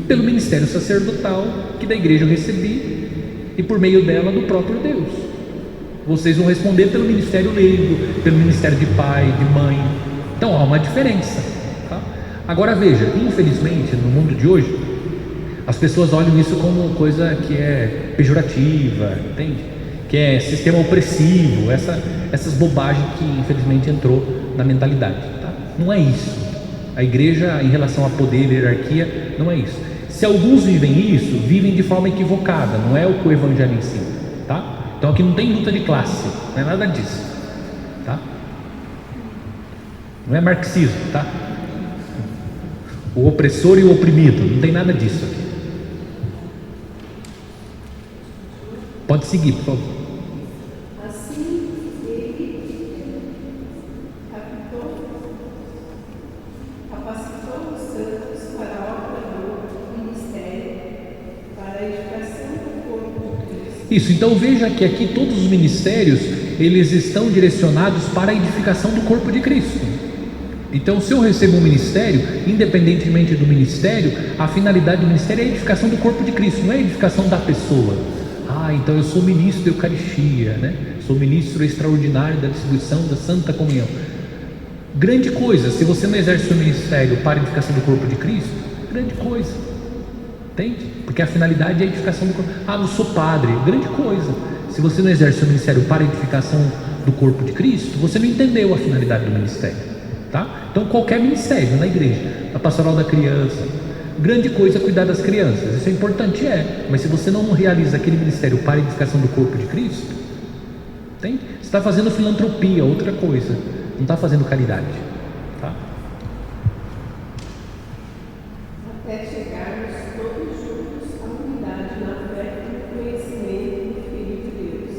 A: pelo ministério sacerdotal que da igreja eu recebi e por meio dela do próprio Deus. Vocês vão responder pelo ministério leigo, pelo ministério de pai, de mãe. Então há uma diferença, tá? Agora veja, infelizmente no mundo de hoje as pessoas olham isso como coisa que é pejorativa, entende? Que é sistema opressivo, essas bobagens que infelizmente entrou na mentalidade, tá? Não é isso. A igreja, em relação a poder e hierarquia, não é isso. Se alguns vivem isso, vivem de forma equivocada, não é o que o evangelho ensina, tá? Então aqui não tem luta de classe, não é nada disso, tá? Não é marxismo, tá? O opressor e o oprimido, não tem nada disso aqui. Pode seguir, por favor.
C: Assim, ele capacitou os santos para a obra do ministério, para a edificação do corpo de Cristo.
A: Isso, então veja que aqui todos os ministérios, eles estão direcionados para a edificação do corpo de Cristo. Então, se eu recebo um ministério, independentemente do ministério, a finalidade do ministério é a edificação do corpo de Cristo, não é a edificação da pessoa. Então eu sou ministro da Eucaristia, né? Sou ministro extraordinário da distribuição da Santa Comunhão. Grande coisa, se você não exerce o ministério para a edificação do corpo de Cristo, grande coisa, entende? Porque a finalidade é a edificação do corpo. Eu sou padre, grande coisa. Se você não exerce o ministério para a edificação do corpo de Cristo, você não entendeu a finalidade do ministério, tá? Então qualquer ministério na igreja, a pastoral da criança, grande coisa é cuidar das crianças, isso é importante, mas se você não realiza aquele ministério para a edificação do corpo de Cristo, entende? Você está fazendo filantropia, outra coisa, não está fazendo caridade, tá?
C: Até chegarmos todos juntos à unidade na fé e no conhecimento do Filho de Deus,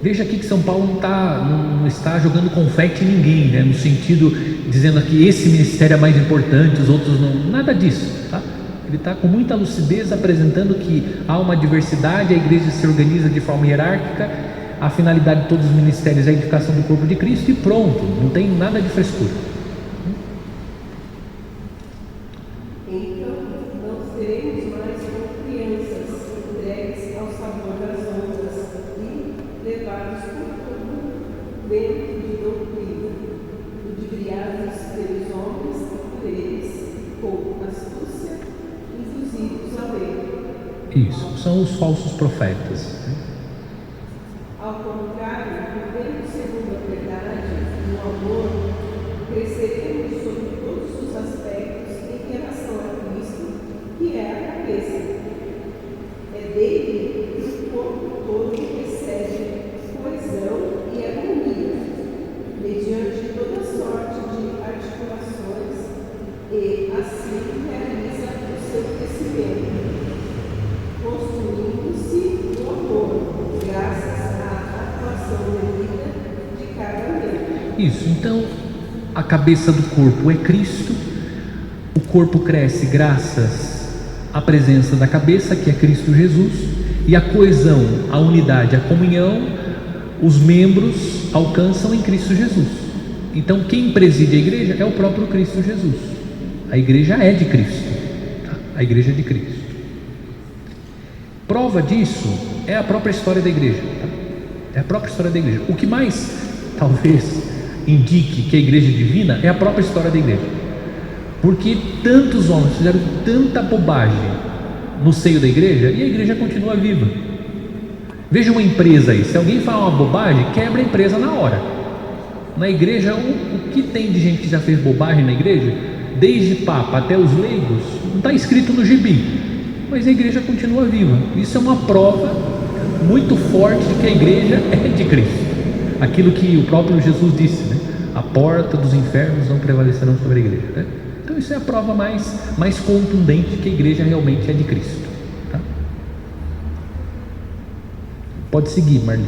A: Veja aqui que São Paulo não está jogando confete em ninguém, né? No sentido, dizendo que esse ministério é mais importante, os outros não, nada disso, tá? Ele está com muita lucidez apresentando que há uma diversidade, a igreja se organiza de forma hierárquica, a finalidade de todos os ministérios é a edificação do corpo de Cristo e pronto, não tem nada de frescura.
C: Então, não seremos mais como crianças, entregues ao sabor das ondas e levados por todo vento de doutrina, ludibriados pelos homens e por eles, com astúcia, induzidos ao erro.
A: Isso, são os falsos profetas.
C: Ao contrário, vivendo segundo a verdade, no amor, cresceremos sobre todos os aspectos em relação a Cristo, que é a cabeça. É dele que o corpo todo recebe coesão e harmonia, mediante toda sorte de articulações, e assim realiza o seu crescimento, construindo-se no amor, graças à atuação devida de cada membro.
A: Isso, então a cabeça do corpo é Cristo, o corpo cresce graças à presença da cabeça, que é Cristo Jesus, e a coesão, a unidade, a comunhão, os membros alcançam em Cristo Jesus. Então quem preside a igreja é o próprio Cristo Jesus. A igreja é de Cristo, tá? A igreja é de Cristo. Prova disso é a própria história da igreja, tá? É a própria história da igreja. O que mais talvez indique que a igreja é divina é a própria história da igreja, porque tantos homens fizeram tanta bobagem no seio da igreja e a igreja continua viva. Veja uma empresa aí, se alguém fala uma bobagem, quebra a empresa na hora. Na igreja, o que tem de gente que já fez bobagem na igreja, desde papa até os leigos, não está escrito no gibi, mas a igreja continua viva. Isso é uma prova muito forte de que a igreja é de Cristo, aquilo que o próprio Jesus disse, né? A porta dos infernos não prevalecerão sobre a igreja, né? Então isso é a prova mais contundente de que a igreja realmente é de Cristo, tá? Pode seguir, Marli.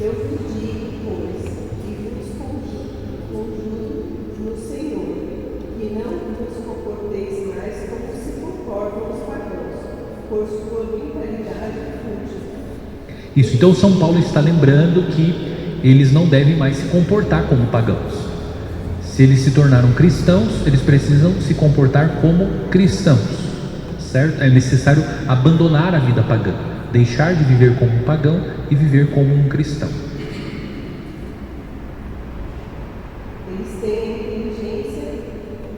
C: Eu vos digo, pois, e vos conjuro no Senhor, que não vos comporteis mais como se comportam os pagãos, por sua mentalidade fútil.
A: Isso, então São Paulo está lembrando que eles não devem mais se comportar como pagãos. Se eles se tornaram cristãos, eles precisam se comportar como cristãos, certo? É necessário abandonar a vida pagã, deixar de viver como um pagão e viver como um cristão.
C: Eles têm a inteligência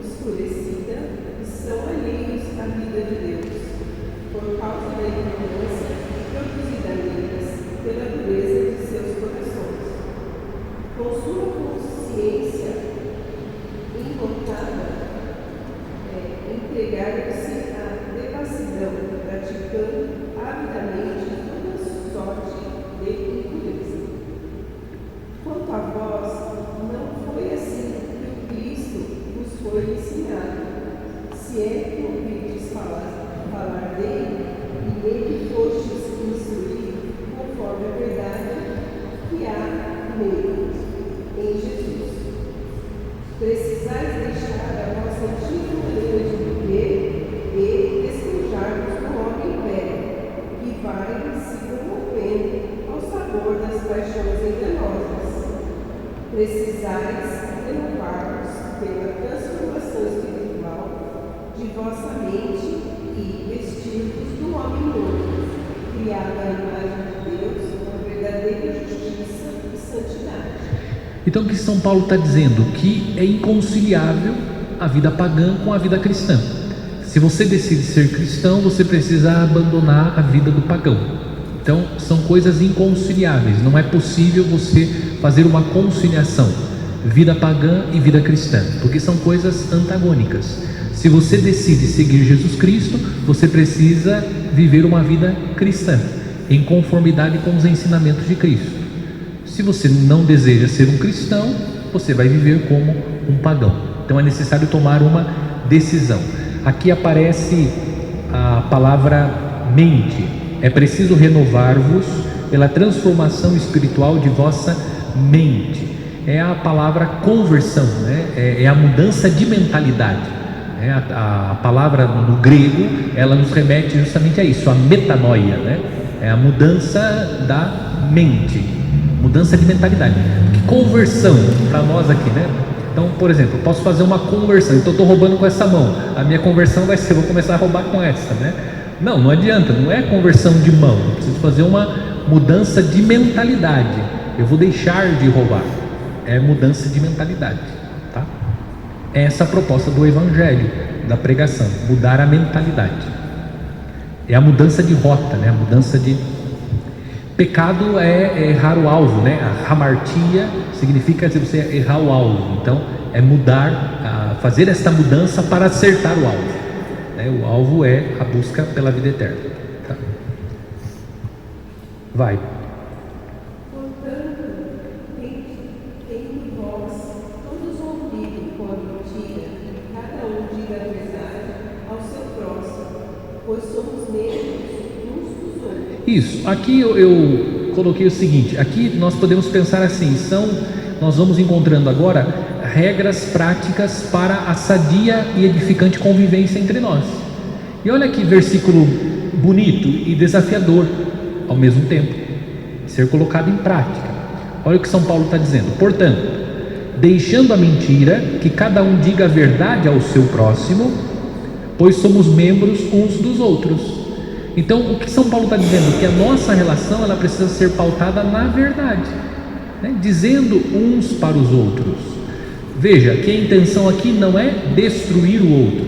C: escurecida e são alheios à vida de Deus, por causa da ignorância produzida neles pela dureza de seus corações. Com sua consciência encotada, entregaram-se à devassidão, praticando avidamente toda sorte de impureza. Quanto a vós, não foi assim que o Cristo vos foi ensinado. Se é que ouvides falar dele, e nele fostes instruídos conforme a verdade que há nele, em Jesus. Precisais deixar a vossa antiga maneira de viver e despojar-vos do homem velho, que vai se corrompendo ao sabor das paixões enganosas. Precisais renovar-vos pela transformação espiritual de vossa mente e vestir-vos do homem novo, criado à imagem de Deus, com verdadeira justiça e santidade.
A: Então o que São Paulo está dizendo? Que é inconciliável a vida pagã com a vida cristã. Se você decide ser cristão, você precisa abandonar a vida do pagão. Então são coisas inconciliáveis, não é possível você fazer uma conciliação, vida pagã e vida cristã, porque são coisas antagônicas. Se você decide seguir Jesus Cristo, você precisa viver uma vida cristã, em conformidade com os ensinamentos de Cristo. Se você não deseja ser um cristão, você vai viver como um pagão. Então é necessário tomar uma decisão. Aqui aparece a palavra mente. é preciso renovar-vos pela transformação espiritual de vossa mente. É a palavra conversão, né? É a mudança de mentalidade. A palavra no grego, ela nos remete justamente a isso, a metanoia, né? É a mudança da mente, mudança de mentalidade. Que conversão para nós aqui, né? Então, por exemplo, eu posso fazer uma conversão. Então, eu estou roubando com essa mão. A minha conversão vai ser: eu vou começar a roubar com essa, né? Não adianta. Não é conversão de mão. Eu preciso fazer uma mudança de mentalidade. Eu vou deixar de roubar. É mudança de mentalidade, tá? Essa é a proposta do Evangelho, da pregação. Mudar a mentalidade. É a mudança de rota, né? A mudança de... Pecado é errar o alvo, né? A hamartia significa você errar o alvo. Então, é mudar, fazer esta mudança para acertar o alvo, né? O alvo é a busca pela vida eterna, tá? Vai.
C: Portanto, em vós todos ouviram quando tira, cada um diga a verdade ao seu próximo, pois somos membros uns dos outros.
A: Isso, aqui eu coloquei o seguinte: aqui nós podemos pensar assim, nós vamos encontrando agora regras práticas para a sadia e edificante convivência entre nós. E olha que versículo bonito e desafiador ao mesmo tempo, ser colocado em prática. Olha o que São Paulo está dizendo: portanto, deixando a mentira, que cada um diga a verdade ao seu próximo, pois somos membros uns dos outros. Então, o que São Paulo está dizendo? Que a nossa relação, ela precisa ser pautada na verdade, né? Dizendo uns para os outros. Veja que a intenção aqui não é destruir o outro,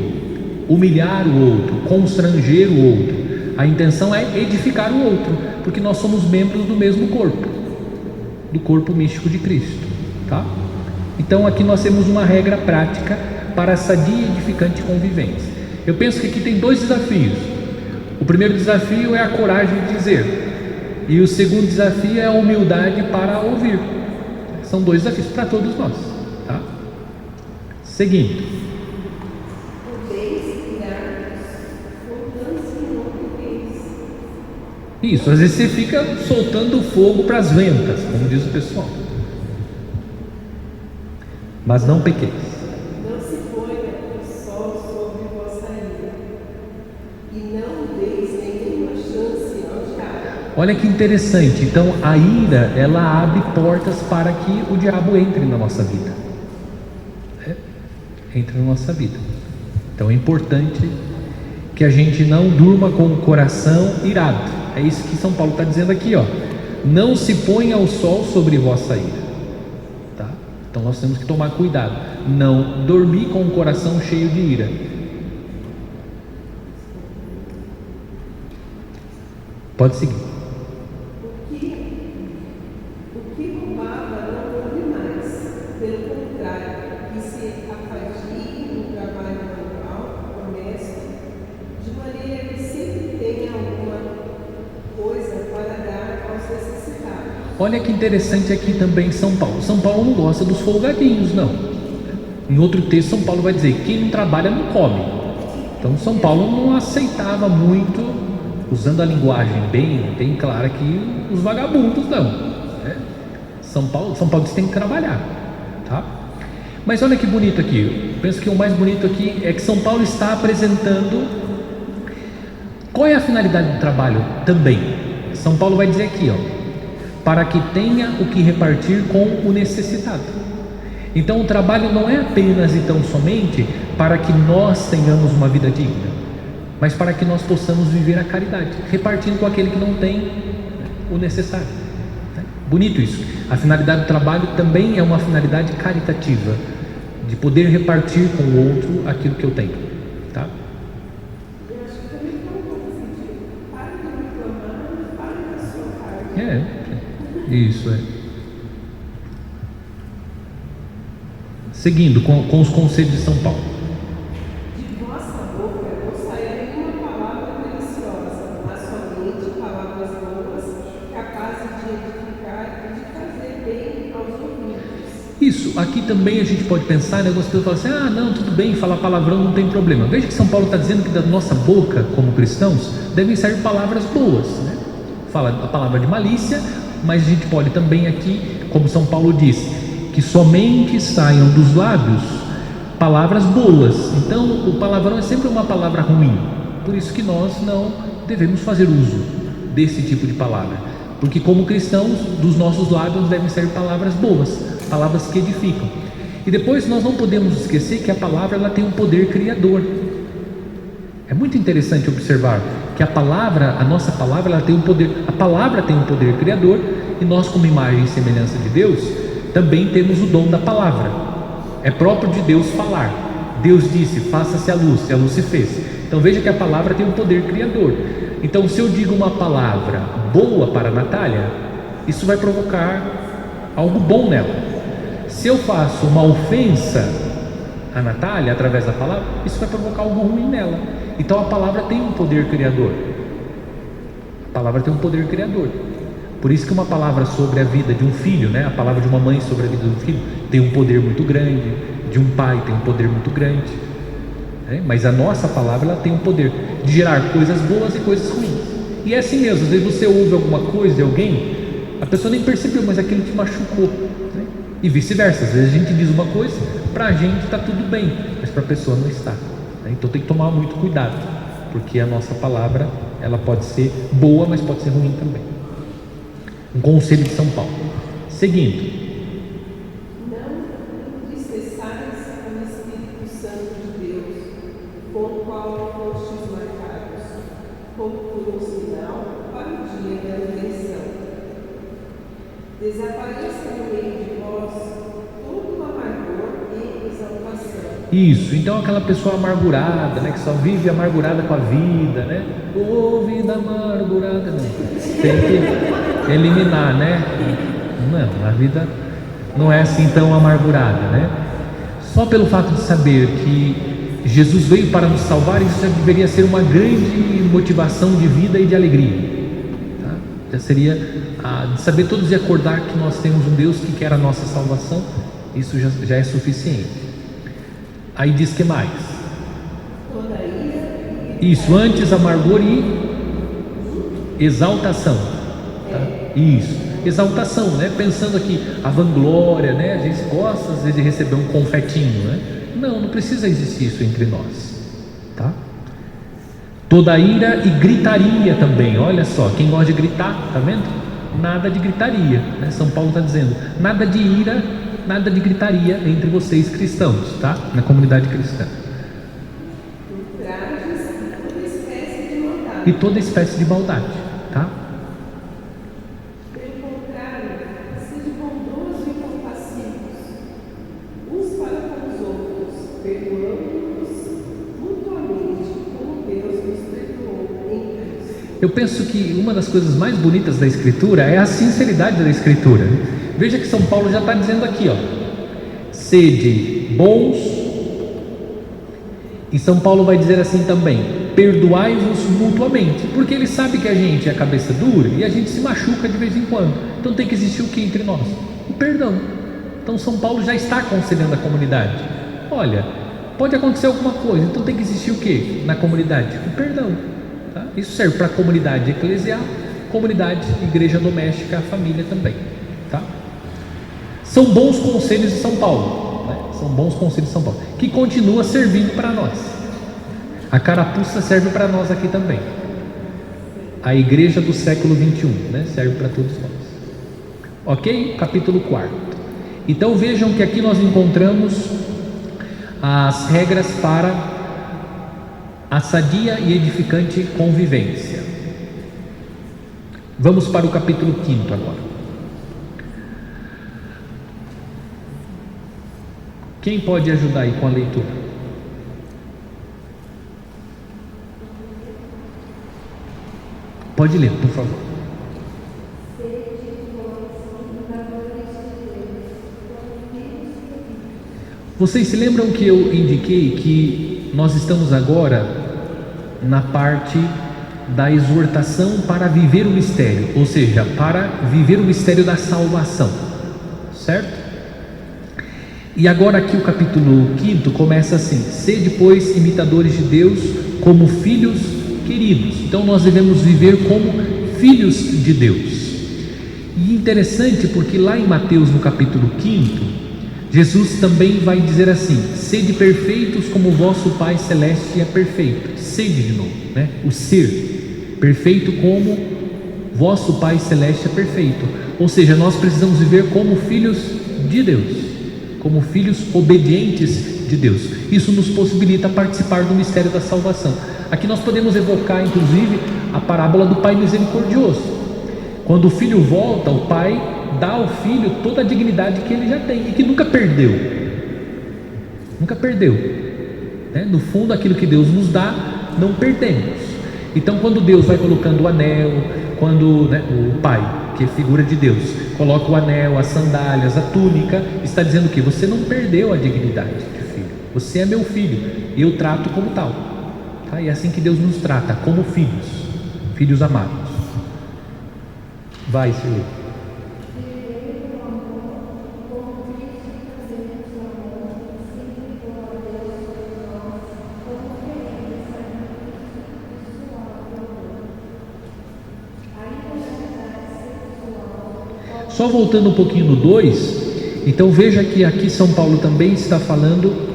A: humilhar o outro, constranger o outro. A intenção é edificar o outro, porque nós somos membros do mesmo corpo, do corpo místico de Cristo, tá? Então aqui nós temos uma regra prática para a sadia e edificante convivência. Eu penso que aqui tem dois desafios. O primeiro desafio é a coragem de dizer, e o segundo desafio é a humildade para ouvir. São dois desafios para todos nós, tá? Seguindo. Isso, às vezes você fica soltando fogo para as ventas, como diz o pessoal. Mas não pequeis.
C: Não se ponha o sol sobre vossa ira, e não deis nenhuma chance ao diabo.
A: Olha que interessante. Então a ira, ela abre portas para que o diabo entre na nossa vida. Entre na nossa vida. Então é importante que a gente não durma com o coração irado. É isso que São Paulo está dizendo aqui, ó. Não se ponha o sol sobre vossa ira, tá? Então nós temos que tomar cuidado, não dormir com o coração cheio de ira. Pode seguir.
C: O que roubava não roube mais, pelo contrário, que se afadige no trabalho manual, honesto, de maneira que sempre tenha alguma coisa para dar aos necessitados.
A: Olha que interessante aqui também São Paulo. São Paulo não gosta dos folgadinhos, não. Em outro texto São Paulo vai dizer: quem não trabalha não come. Então São Paulo não aceitava muito, usando a linguagem bem clara aqui, os vagabundos não, né? São Paulo diz que tem que trabalhar, tá? Mas olha que bonito aqui. Eu penso que o mais bonito aqui é que São Paulo está apresentando qual é a finalidade do trabalho também. São Paulo vai dizer aqui, ó: para que tenha o que repartir com o necessitado. Então o trabalho não é apenas e tão somente para que nós tenhamos uma vida digna, mas para que nós possamos viver a caridade, repartindo com aquele que não tem o necessário. Bonito isso. A finalidade do trabalho também é uma finalidade caritativa, de poder repartir com o outro aquilo que eu tenho, tá?
C: Eu acho que também foi um pouco sentido. Para de reclamar, para da sua parte.
A: Isso é. Seguindo com os conselhos de São Paulo.
C: De vossa boca não saia nenhuma palavra deliciosa, mas somente palavras boas, capazes de edificar e de fazer bem aos ouvintes.
A: Isso, aqui também a gente pode pensar, né? Algumas pessoas falam assim, não, tudo bem, falar palavrão não tem problema. Veja que São Paulo está dizendo que da nossa boca, como cristãos, devem sair palavras boas, né? Fala a palavra de malícia, mas a gente pode também aqui, como São Paulo diz, que somente saiam dos lábios palavras boas. Então o palavrão é sempre uma palavra ruim, por isso que nós não devemos fazer uso desse tipo de palavra, porque como cristãos, dos nossos lábios devem sair palavras boas, palavras que edificam. E depois nós não podemos esquecer que a palavra ela tem um poder criador. É muito interessante observar que a nossa palavra, ela tem um poder, a palavra tem um poder criador, e nós, como imagem e semelhança de Deus, também temos o dom da palavra. É próprio de Deus falar. Deus disse, faça-se a luz, e a luz se fez. Então veja que a palavra tem um poder criador. Então se eu digo uma palavra boa para a Natália, isso vai provocar algo bom nela. Se eu faço uma ofensa à Natália através da palavra, isso vai provocar algo ruim nela. Então a palavra tem um poder criador. A palavra tem um poder criador. Por isso que uma palavra sobre a vida de um filho, né? A palavra de uma mãe sobre a vida de um filho tem um poder muito grande, de um pai tem um poder muito grande, né? Mas a nossa palavra ela tem um poder de gerar coisas boas e coisas ruins. E é assim mesmo, às vezes você ouve alguma coisa de alguém, a pessoa nem percebeu, mas aquilo te machucou, né? E vice-versa, às vezes a gente diz uma coisa, para a gente está tudo bem, mas para a pessoa não está, né? Então tem que tomar muito cuidado, porque a nossa palavra ela pode ser boa, mas pode ser ruim também. Um conselho de São Paulo. Seguindo.
C: Não entristeçais o Espírito Santo de Deus, com o qual fostes marcados, como por um sinal para o dia da redenção. Desapareça no meio de vós todo o amargor e exaltação.
A: Isso, então aquela pessoa amargurada, né, que só vive amargurada com a vida, né? Vida amargurada, não. Tem que eliminar, né? Não, a vida não é assim tão amargurada, né? Só pelo fato de saber que Jesus veio para nos salvar, isso já deveria ser uma grande motivação de vida e de alegria, tá? Já seria de saber todos e acordar que nós temos um Deus que quer a nossa salvação, isso já é suficiente. Aí diz que mais? Isso, antes amargor e exaltação, tá? Isso, exaltação, né? Pensando aqui a vanglória, né? A gente gosta às vezes de receber um confetinho, né? Não precisa existir isso entre nós, tá? Toda ira e gritaria também. Olha só, quem gosta de gritar, tá vendo? Nada de gritaria, né? São Paulo está dizendo, nada de ira, nada de gritaria entre vocês cristãos, tá? Na comunidade cristã. E toda espécie de maldade, tá?
C: Pelo contrário, sejam bondosos e compassivos, uns para com os outros, perdoando-nos mutuamente, como Deus nos perdoou em Cristo.
A: Eu penso que uma das coisas mais bonitas da Escritura é a sinceridade da Escritura. Veja que São Paulo já está dizendo aqui, ó, sede bons, e São Paulo vai dizer assim também, perdoai-vos mutuamente, porque ele sabe que a gente é cabeça dura e a gente se machuca de vez em quando, então tem que existir o que entre nós? O perdão. Então São Paulo já está aconselhando a comunidade, olha, pode acontecer alguma coisa, então tem que existir o que na comunidade? O perdão, tá? Isso serve para a comunidade eclesial, comunidade, igreja doméstica, a família também, tá? São bons conselhos de São Paulo, né? São bons conselhos de São Paulo, que continua servindo para nós. A carapuça serve para nós aqui também. A igreja do século 21, né? Serve para todos nós. Ok? Capítulo 4. Então vejam que aqui nós encontramos as regras para a sadia e edificante convivência. Vamos para o capítulo 5 agora. Quem pode ajudar aí com a leitura? Pode ler, por favor. Vocês se lembram que eu indiquei que nós estamos agora na parte da exortação para viver o mistério, ou seja, para viver o mistério da salvação, certo? E agora aqui o capítulo 5 começa assim: sede, pois, imitadores de Deus como filhos queridos. Então nós devemos viver como filhos de Deus. E interessante porque lá em Mateus no capítulo 5, Jesus também vai dizer assim: sede perfeitos como o vosso Pai Celeste é perfeito. Sede de novo, né? O ser perfeito como vosso Pai Celeste é perfeito. Ou seja, nós precisamos viver como filhos de Deus, como filhos obedientes de Deus. Isso nos possibilita participar do mistério da salvação. Aqui nós podemos evocar inclusive a parábola do Pai misericordioso. Quando o filho volta, o pai dá ao filho toda a dignidade que ele já tem e que nunca perdeu. Nunca perdeu, né? No fundo, aquilo que Deus nos dá, não perdemos. Então, quando Deus vai colocando o anel, quando, né, o pai, que é figura de Deus, coloca o anel, as sandálias, a túnica, está dizendo que você não perdeu a dignidade de filho. Você é meu filho e eu trato como tal, tá? E é assim que Deus nos trata, como filhos, filhos amados. Vai, Silvio. Só voltando um pouquinho no 2, então veja que aqui São Paulo também está falando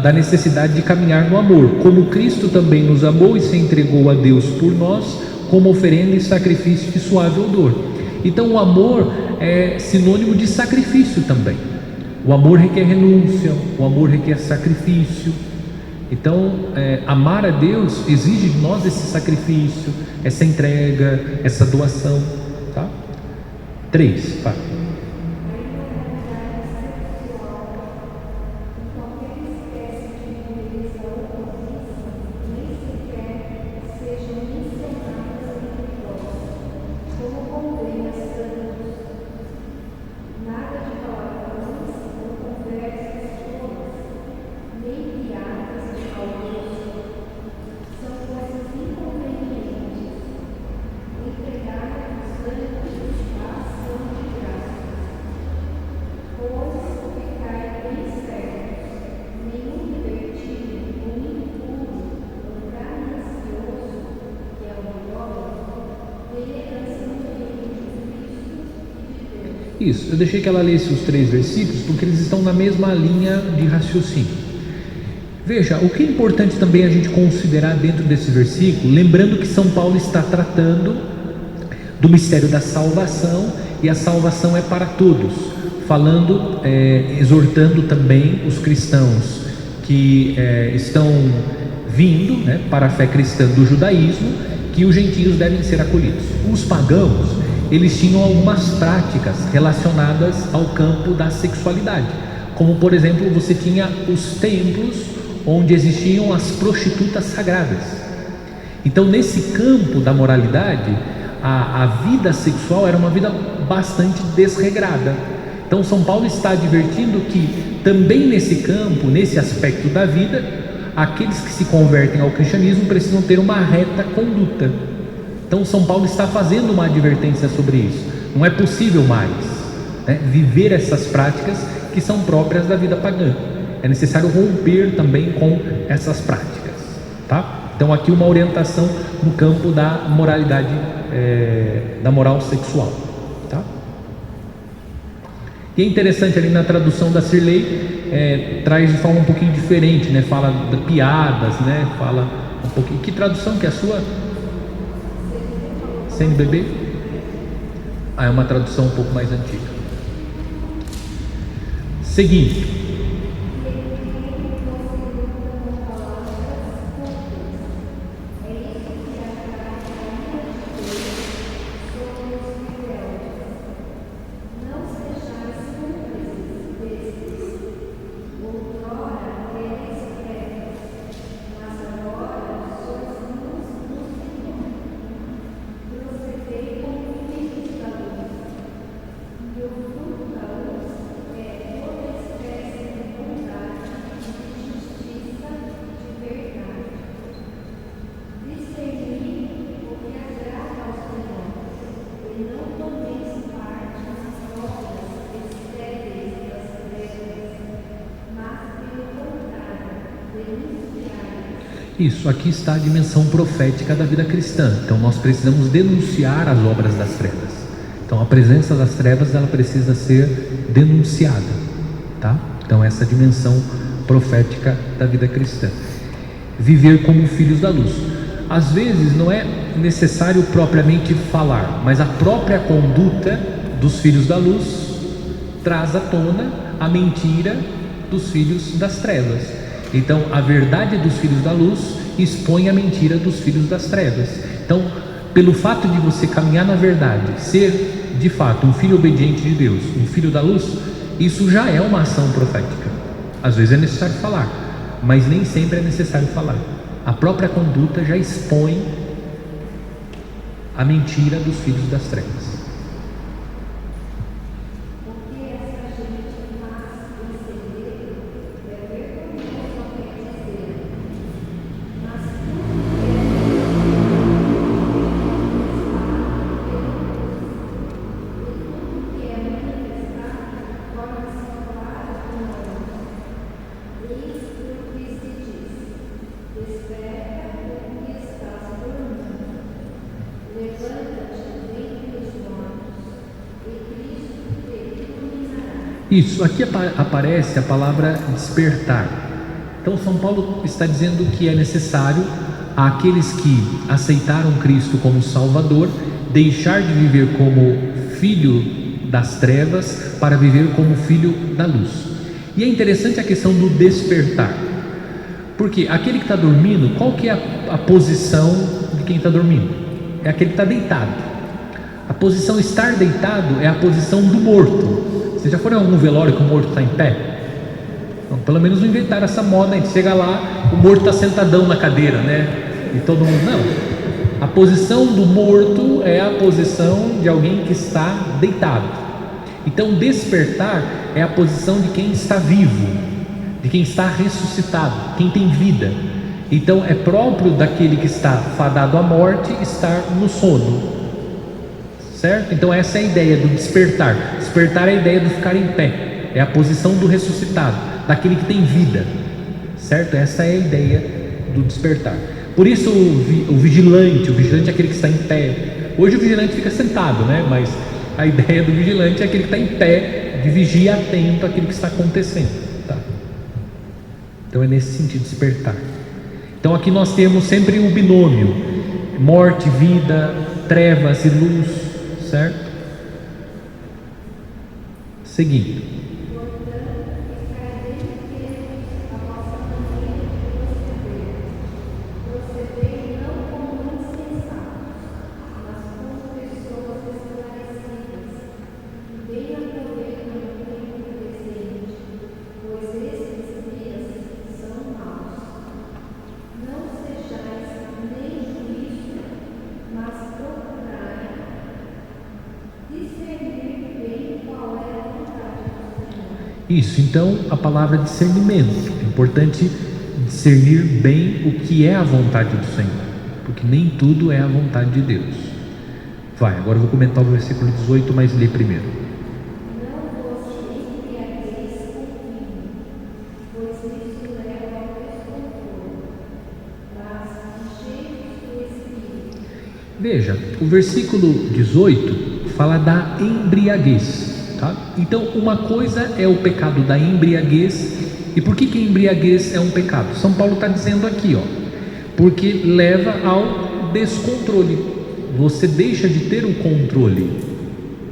A: da necessidade de caminhar no amor, como Cristo também nos amou e se entregou a Deus por nós, como oferenda e sacrifício de suave odor. Então o amor é sinônimo de sacrifício também. O amor requer renúncia, o amor requer sacrifício. Então amar a Deus exige de nós esse sacrifício, essa entrega, essa doação, tá? 3, vai. Isso, eu deixei que ela lesse os 3 versículos porque eles estão na mesma linha de raciocínio. Veja, o que é importante também a gente considerar dentro desse versículo, lembrando que São Paulo está tratando do mistério da salvação, e a salvação é para todos, falando, exortando também os cristãos que estão vindo, né, para a fé cristã do judaísmo, que os gentios devem ser acolhidos. Os pagãos, eles tinham algumas práticas relacionadas ao campo da sexualidade, como por exemplo, você tinha os templos onde existiam as prostitutas sagradas. Então nesse campo da moralidade, a vida sexual era uma vida bastante desregrada. Então São Paulo está advertindo que também nesse campo, nesse aspecto da vida, aqueles que se convertem ao cristianismo precisam ter uma reta conduta. Então São Paulo está fazendo uma advertência sobre isso. Não é possível mais, né, viver essas práticas que são próprias da vida pagã. É necessário romper também com essas práticas, tá? Então aqui uma orientação no campo da moralidade, da moral sexual, tá? E é interessante ali na tradução da Sirley, traz de forma um pouquinho diferente, né? Fala de piadas, né? Fala um pouquinho. Que tradução que é a sua? CNBB? É uma tradução um pouco mais antiga. Seguinte. Isso, aqui está a dimensão profética da vida cristã. Então nós precisamos denunciar as obras das trevas. Então a presença das trevas, ela precisa ser denunciada, tá? Então essa dimensão profética da vida cristã. Viver como filhos da luz. Às vezes não é necessário propriamente falar, mas a própria conduta dos filhos da luz traz à tona a mentira dos filhos das trevas. Então a verdade dos filhos da luz expõe a mentira dos filhos das trevas. Então, pelo fato de você caminhar na verdade, ser de fato um filho obediente de Deus, um filho da luz, isso já é uma ação profética. Às vezes é necessário falar, mas nem sempre é necessário falar. A própria conduta já expõe a mentira dos filhos das trevas. Isso, aqui aparece a palavra despertar. Então São Paulo está dizendo que é necessário àqueles que aceitaram Cristo como Salvador deixar de viver como filho das trevas para viver como filho da luz. E é interessante a questão do despertar, porque aquele que está dormindo, qual que é a posição de quem está dormindo? É aquele que está deitado. A posição estar deitado é a posição do morto. Vocês já foram em algum velório que o morto está em pé? Não, pelo menos não inventaram essa moda. A gente chega lá, o morto está sentadão na cadeira, né? E todo mundo, não. A posição do morto é a posição de alguém que está deitado. Então despertar é a posição de quem está vivo, de quem está ressuscitado, quem tem vida. Então é próprio daquele que está fadado à morte estar no sono. Certo? Então essa é a ideia do despertar. Despertar é a ideia do ficar em pé. É a posição do ressuscitado, daquele que tem vida. Certo? Essa é a ideia do despertar. Por isso o vigilante é aquele que está em pé. Hoje o vigilante fica sentado, né? Mas a ideia do vigilante é aquele que está em pé, de vigia atento àquilo que está acontecendo, tá? Então é nesse sentido, despertar. Então aqui nós temos sempre o binômio: morte, vida, trevas e luz. Certo? Seguindo. Isso, então a palavra discernimento. É importante discernir bem o que é a vontade do Senhor, porque nem tudo é a vontade de Deus. Vai, agora eu vou comentar o versículo 18, mas lê primeiro. Veja, o versículo 18 fala da embriaguez. Tá? Então uma coisa é o pecado da embriaguez. E por que a embriaguez é um pecado? São Paulo está dizendo aqui, ó, porque leva ao descontrole. Você deixa de ter o controle,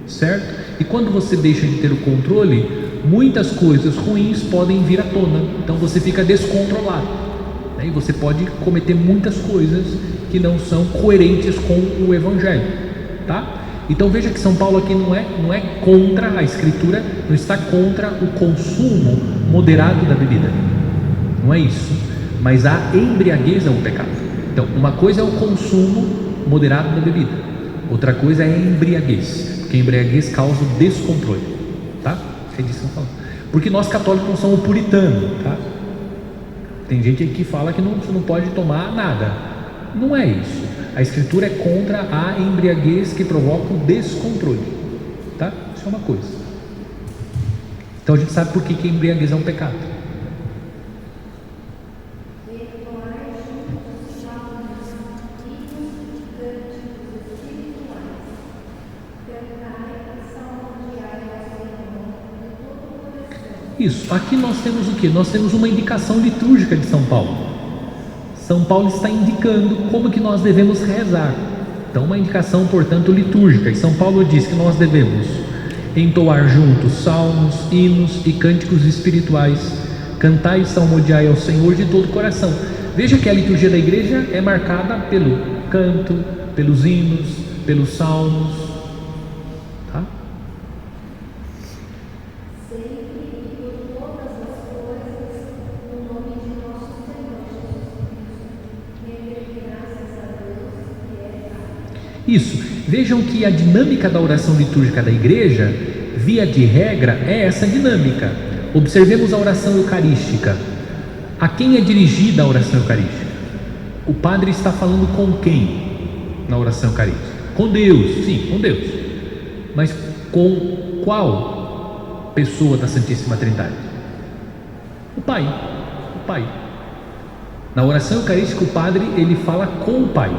A: certo? E quando você deixa de ter o controle, muitas coisas ruins podem vir à tona. Então você fica descontrolado, né? E você pode cometer muitas coisas que não são coerentes com o Evangelho, tá? Então veja que São Paulo aqui não é contra, a Escritura não está contra o consumo moderado da bebida, não é isso, mas a embriaguez é um pecado. Então uma coisa é o consumo moderado da bebida, outra coisa é a embriaguez, porque a embriaguez causa o descontrole, tá? É disso que eu falo. Porque nós católicos não somos puritanos, tá? Tem gente aqui que fala que você não pode tomar nada, não é isso. A Escritura é contra a embriaguez que provoca o descontrole, tá? Isso é uma coisa. Então a gente sabe por que a embriaguez é um pecado. Isso, aqui nós temos o que? Nós temos uma indicação litúrgica de São Paulo. São Paulo está indicando como que nós devemos rezar. Então, uma indicação, portanto, litúrgica. E São Paulo diz que nós devemos entoar juntos salmos, hinos e cânticos espirituais, cantai e salmodiai ao Senhor de todo o coração. Veja que a liturgia da igreja é marcada pelo canto, pelos hinos, pelos salmos, tá? Isso, vejam que a dinâmica da oração litúrgica da igreja, via de regra, é essa dinâmica. Observemos a oração eucarística. A quem é dirigida a oração eucarística? O padre está falando com quem na oração eucarística? Com Deus, sim, com Deus. Mas com qual pessoa da Santíssima Trindade? O Pai. O Pai. Na oração eucarística o padre ele fala com o Pai,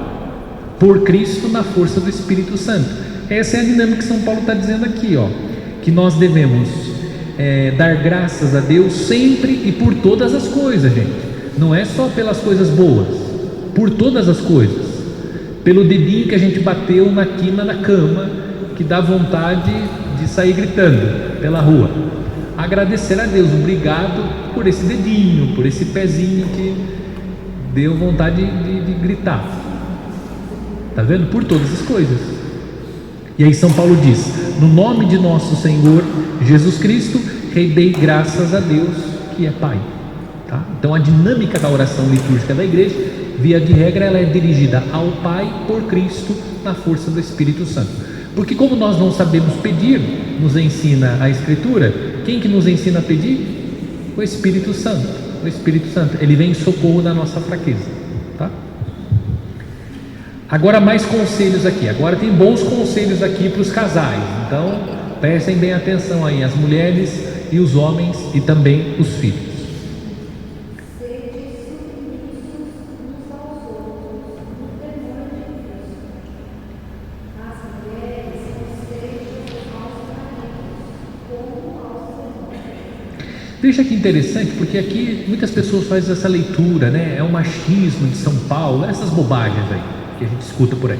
A: por Cristo na força do Espírito Santo. Essa é a dinâmica que São Paulo está dizendo aqui, ó, que nós devemos dar graças a Deus sempre e por todas as coisas, gente. Não é só pelas coisas boas, por todas as coisas. Pelo dedinho que a gente bateu na quina da cama, que dá vontade de sair gritando pela rua. Agradecer a Deus, obrigado por esse dedinho, por esse pezinho que deu vontade de gritar. Está vendo? Por todas as coisas. E aí São Paulo diz: no nome de nosso Senhor Jesus Cristo, rendei graças a Deus que é Pai. Tá? Então a dinâmica da oração litúrgica da igreja, via de regra, ela é dirigida ao Pai por Cristo na força do Espírito Santo. Porque como nós não sabemos pedir, nos ensina a Escritura, quem que nos ensina a pedir? O Espírito Santo. O Espírito Santo, ele vem em socorro da nossa fraqueza. Tá? Agora mais conselhos aqui. Agora tem bons conselhos aqui para os casais. Então prestem bem atenção aí, as mulheres e os homens e também os filhos. Veja que interessante, porque aqui muitas pessoas fazem essa leitura, né? É o machismo de São Paulo, essas bobagens aí que a gente escuta por aí.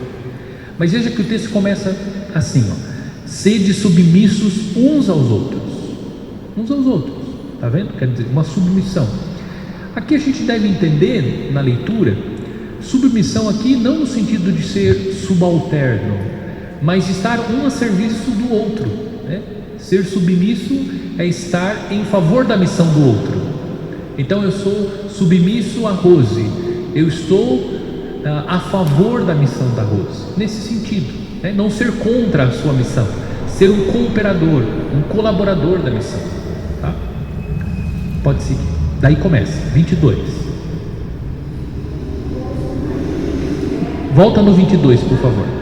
A: Mas veja que o texto começa assim, ó: sede submissos uns aos outros. Uns aos outros, tá vendo? Quer dizer, uma submissão. Aqui a gente deve entender na leitura, submissão aqui não no sentido de ser subalterno, mas estar um a serviço do outro, né? Ser submisso é estar em favor da missão do outro. Então eu sou submisso a Rose, eu estou a favor da missão da Rose, nesse sentido, né? Não ser contra a sua missão, ser um cooperador, um colaborador da missão, tá? Pode seguir, daí começa, 22. Volta no 22, por favor.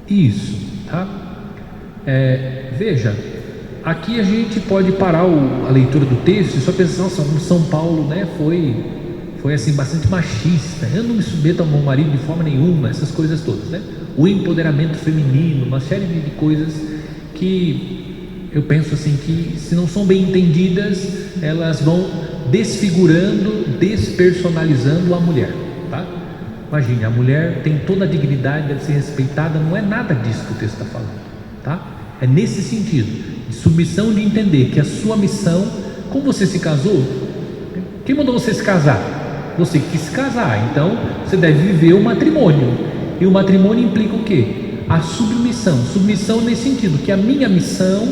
A: Isso, tá? Veja, aqui a gente pode parar a leitura do texto e só pensar, nossa, como São Paulo, né, foi assim, bastante machista. Eu não me submeto ao meu marido de forma nenhuma, essas coisas todas, né? O empoderamento feminino, uma série de coisas que eu penso assim que, se não são bem entendidas, elas vão desfigurando, despersonalizando a mulher, tá? Imagine, a mulher tem toda a dignidade, deve ser respeitada. Não é nada disso que o texto está falando, tá? É nesse sentido, de submissão, de entender que a sua missão, como você se casou, quem mandou você se casar? Você quis se casar, então você deve viver o matrimônio. E o matrimônio implica o quê? A submissão. Submissão nesse sentido, que a minha missão,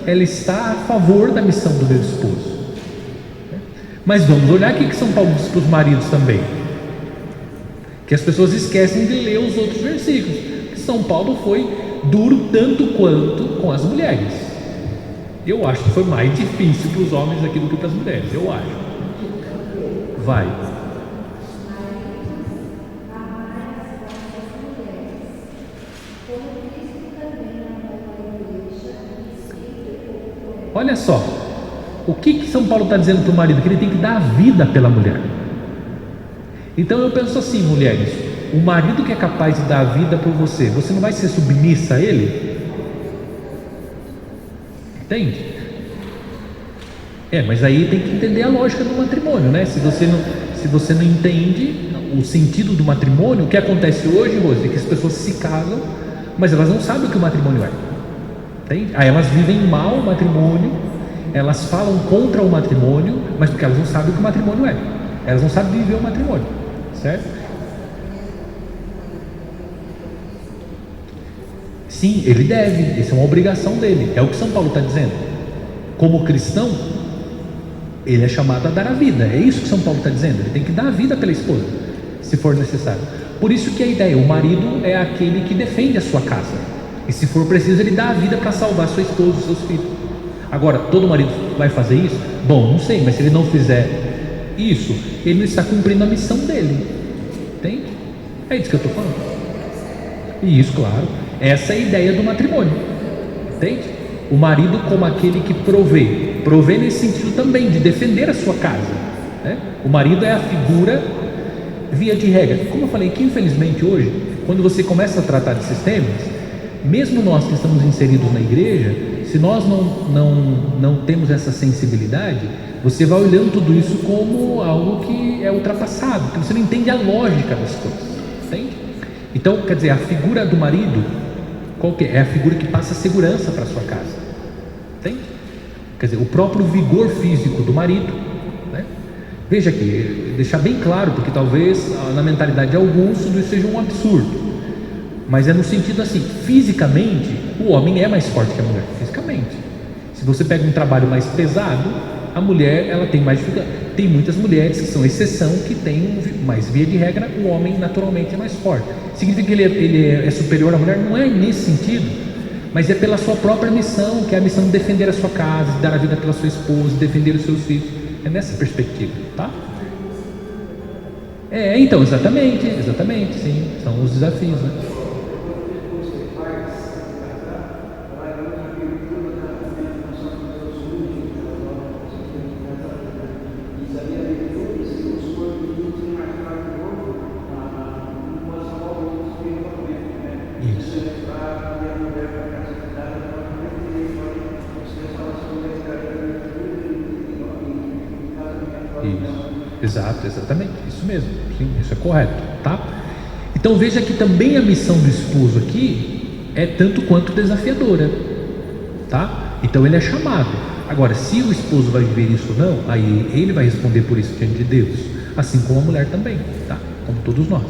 A: ela está a favor da missão do meu esposo. Mas vamos olhar aqui que São Paulo diz para os maridos também, que as pessoas esquecem de ler os outros versículos, que São Paulo foi duro tanto quanto com as mulheres. Eu acho que foi mais difícil para os homens aqui do que para as mulheres, eu acho. Vai. Olha só, o que São Paulo está dizendo para o marido? Que ele tem que dar a vida pela mulher. Então eu penso assim, mulheres, o marido que é capaz de dar a vida por você, você não vai ser submissa a ele? Entende? Mas aí tem que entender a lógica do matrimônio, né? Se você não entende o sentido do matrimônio, o que acontece hoje, Rose, é que as pessoas se casam, mas elas não sabem o que o matrimônio é. Entende? Aí elas vivem mal o matrimônio, elas falam contra o matrimônio, mas porque elas não sabem o que o matrimônio é. Elas não sabem viver o matrimônio, certo? Sim, ele deve, isso é uma obrigação dele, é o que São Paulo está dizendo. Como cristão, ele é chamado a dar a vida, é isso que São Paulo está dizendo, ele tem que dar a vida pela esposa, se for necessário. Por isso que a ideia, o marido é aquele que defende a sua casa, e se for preciso ele dá a vida para salvar sua esposa, seus filhos. Agora, todo marido vai fazer isso? Bom, não sei, mas se ele não fizer isso, ele não está cumprindo a missão dele, entende? É isso que eu estou falando. E isso, claro, essa é a ideia do matrimônio, entende? O marido como aquele que provê nesse sentido também, de defender a sua casa, né? O marido é a figura, via de regra, como eu falei, que infelizmente hoje, quando você começa a tratar desses temas, mesmo nós que estamos inseridos na igreja, se nós não temos essa sensibilidade, você vai olhando tudo isso como algo que é ultrapassado, porque você não entende a lógica das coisas, entende? Então, quer dizer, a figura do marido, qual que é? É a figura que passa segurança para a sua casa, entende? Quer dizer, o próprio vigor físico do marido, né? Veja aqui, deixar bem claro, porque talvez na mentalidade de alguns tudo isso seja um absurdo, mas é no sentido assim, fisicamente, o homem é mais forte que a mulher, fisicamente. Se você pega um trabalho mais pesado, a mulher, ela tem mais dificuldade. Tem muitas mulheres que são exceção, que tem mais, via de regra, o homem naturalmente é mais forte. Significa que ele é superior à mulher? Não é nesse sentido, mas é pela sua própria missão, que é a missão de defender a sua casa, de dar a vida pela sua esposa, de defender os seus filhos. É nessa perspectiva, tá? Então, exatamente, sim, são os desafios, né? Exatamente, isso mesmo, sim, isso é correto, tá? Então veja que também a missão do esposo aqui é tanto quanto desafiadora, tá? Então ele é chamado. Agora, se o esposo vai viver isso ou não, aí ele vai responder por isso diante de Deus, assim como a mulher também, tá? Como todos nós.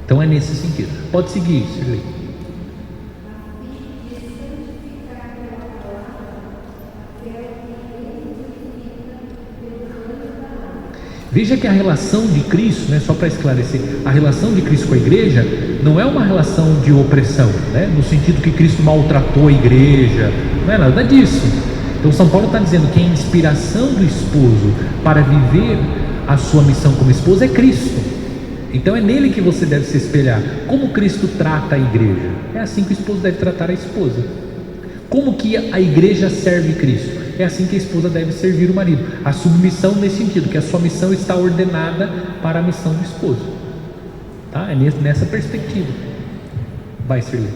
A: Então é nesse sentido. Pode seguir, Sirlei. Veja que a relação de Cristo, né, só para esclarecer, a relação de Cristo com a igreja não é uma relação de opressão, né, no sentido que Cristo maltratou a igreja, não é nada disso. Então São Paulo está dizendo que a inspiração do esposo para viver a sua missão como esposo é Cristo. Então é nele que você deve se espelhar. Como Cristo trata a igreja? É assim que o esposo deve tratar a esposa. Como que a igreja serve Cristo? É assim que a esposa deve servir o marido. A submissão nesse sentido, que a sua missão está ordenada para a missão do esposo, tá? É nessa perspectiva. Vai, Sirlei.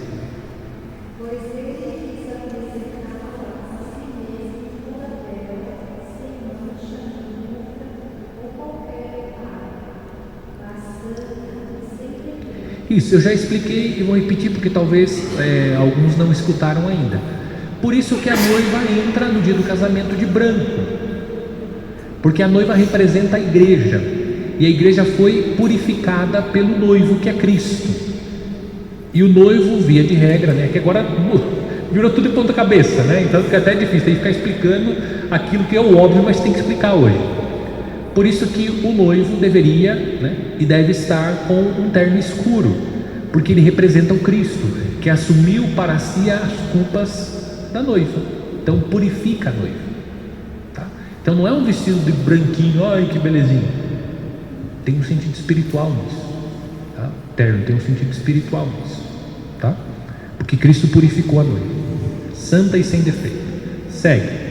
A: Isso, eu já expliquei e vou repetir porque talvez alguns não escutaram ainda. Por isso que a noiva entra no dia do casamento de branco, porque a noiva representa a igreja, e a igreja foi purificada pelo noivo, que é Cristo. E o noivo, via de regra, né, que agora virou tudo de ponta cabeça, né? Então fica até difícil, tem que ficar explicando aquilo que é o óbvio, mas tem que explicar hoje. Por isso que o noivo deveria, né, e deve estar com um terno escuro, porque ele representa o Cristo, que assumiu para si as culpas da noiva, Então purifica a noiva, tá? Então não é um vestido de branquinho, ai que belezinha, tem um sentido espiritual nisso, tá? Terno tem um sentido espiritual nisso, tá? Porque Cristo purificou a noiva, santa e sem defeito. Segue.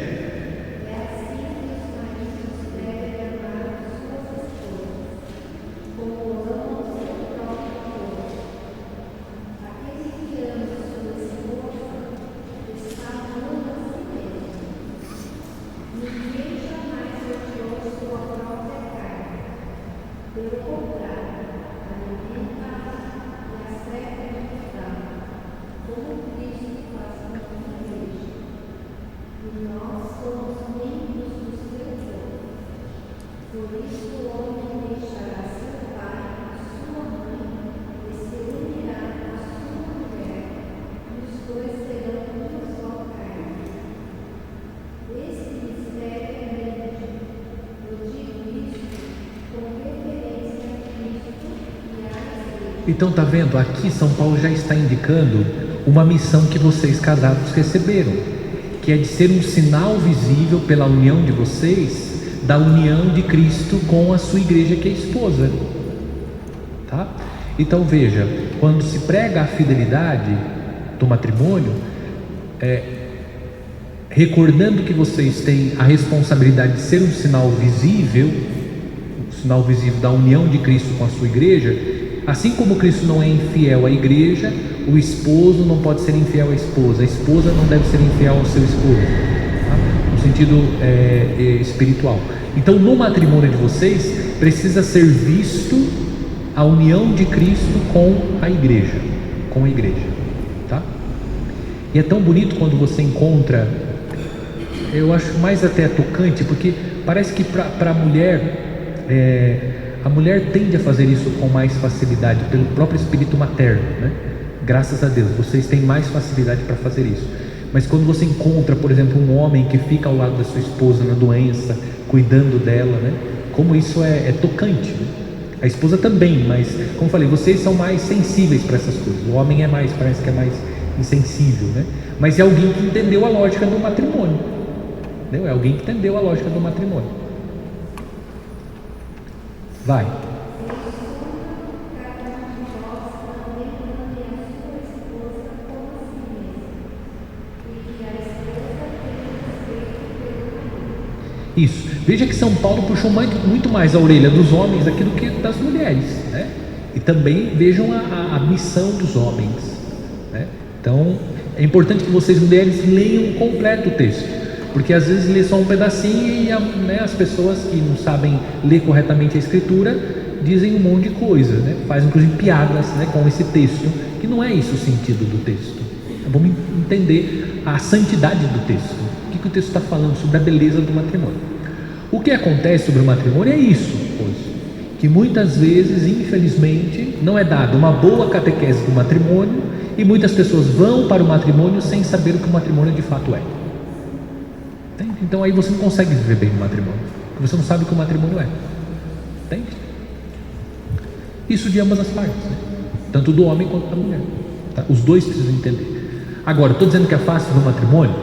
A: Então tá vendo? Aqui São Paulo já está indicando uma missão que vocês casados receberam, que é de ser um sinal visível pela união de vocês, da união de Cristo com a sua igreja, que é a esposa, tá? Então veja, quando se prega a fidelidade do matrimônio, recordando que vocês têm a responsabilidade de ser um sinal visível da união de Cristo com a sua igreja. Assim como Cristo não é infiel à igreja, o esposo não pode ser infiel à esposa, a esposa não deve ser infiel ao seu esposo, tá? No sentido espiritual. Então no matrimônio de vocês precisa ser visto a união de Cristo com a igreja, tá? E é tão bonito quando você encontra, eu acho mais até tocante, porque parece que para a mulher, a mulher tende a fazer isso com mais facilidade, pelo próprio espírito materno, né? Graças a Deus, vocês têm mais facilidade para fazer isso. Mas quando você encontra, por exemplo, um homem que fica ao lado da sua esposa na doença, cuidando dela, né? Como isso é tocante, né? A esposa também, mas como eu falei, vocês são mais sensíveis para essas coisas. O homem parece que é mais insensível, né? Mas é alguém que entendeu a lógica do matrimônio, entendeu? É alguém que entendeu a lógica do matrimônio. Vai. Isso. Veja que São Paulo puxou muito mais a orelha dos homens aqui do que das mulheres, né? E também vejam a missão dos homens, né? Então é importante que vocês, mulheres, leiam completo o texto, porque às vezes lê só um pedacinho e as pessoas que não sabem ler corretamente a escritura dizem um monte de coisa, né? Fazem inclusive piadas, né, com esse texto, que não é isso o sentido do texto. Vamos entender a santidade do texto, o que o texto está falando sobre a beleza do matrimônio. O que acontece sobre o matrimônio é isso, que muitas vezes, infelizmente, não é dada uma boa catequese do matrimônio, e muitas pessoas vão para o matrimônio sem saber o que o matrimônio de fato é. Entende? Então aí você não consegue viver bem no matrimônio, porque você não sabe o que o matrimônio é. Entende? Isso de ambas as partes, né? Tanto do homem quanto da mulher, tá? Os dois precisam entender. Agora, estou dizendo que é fácil no matrimônio?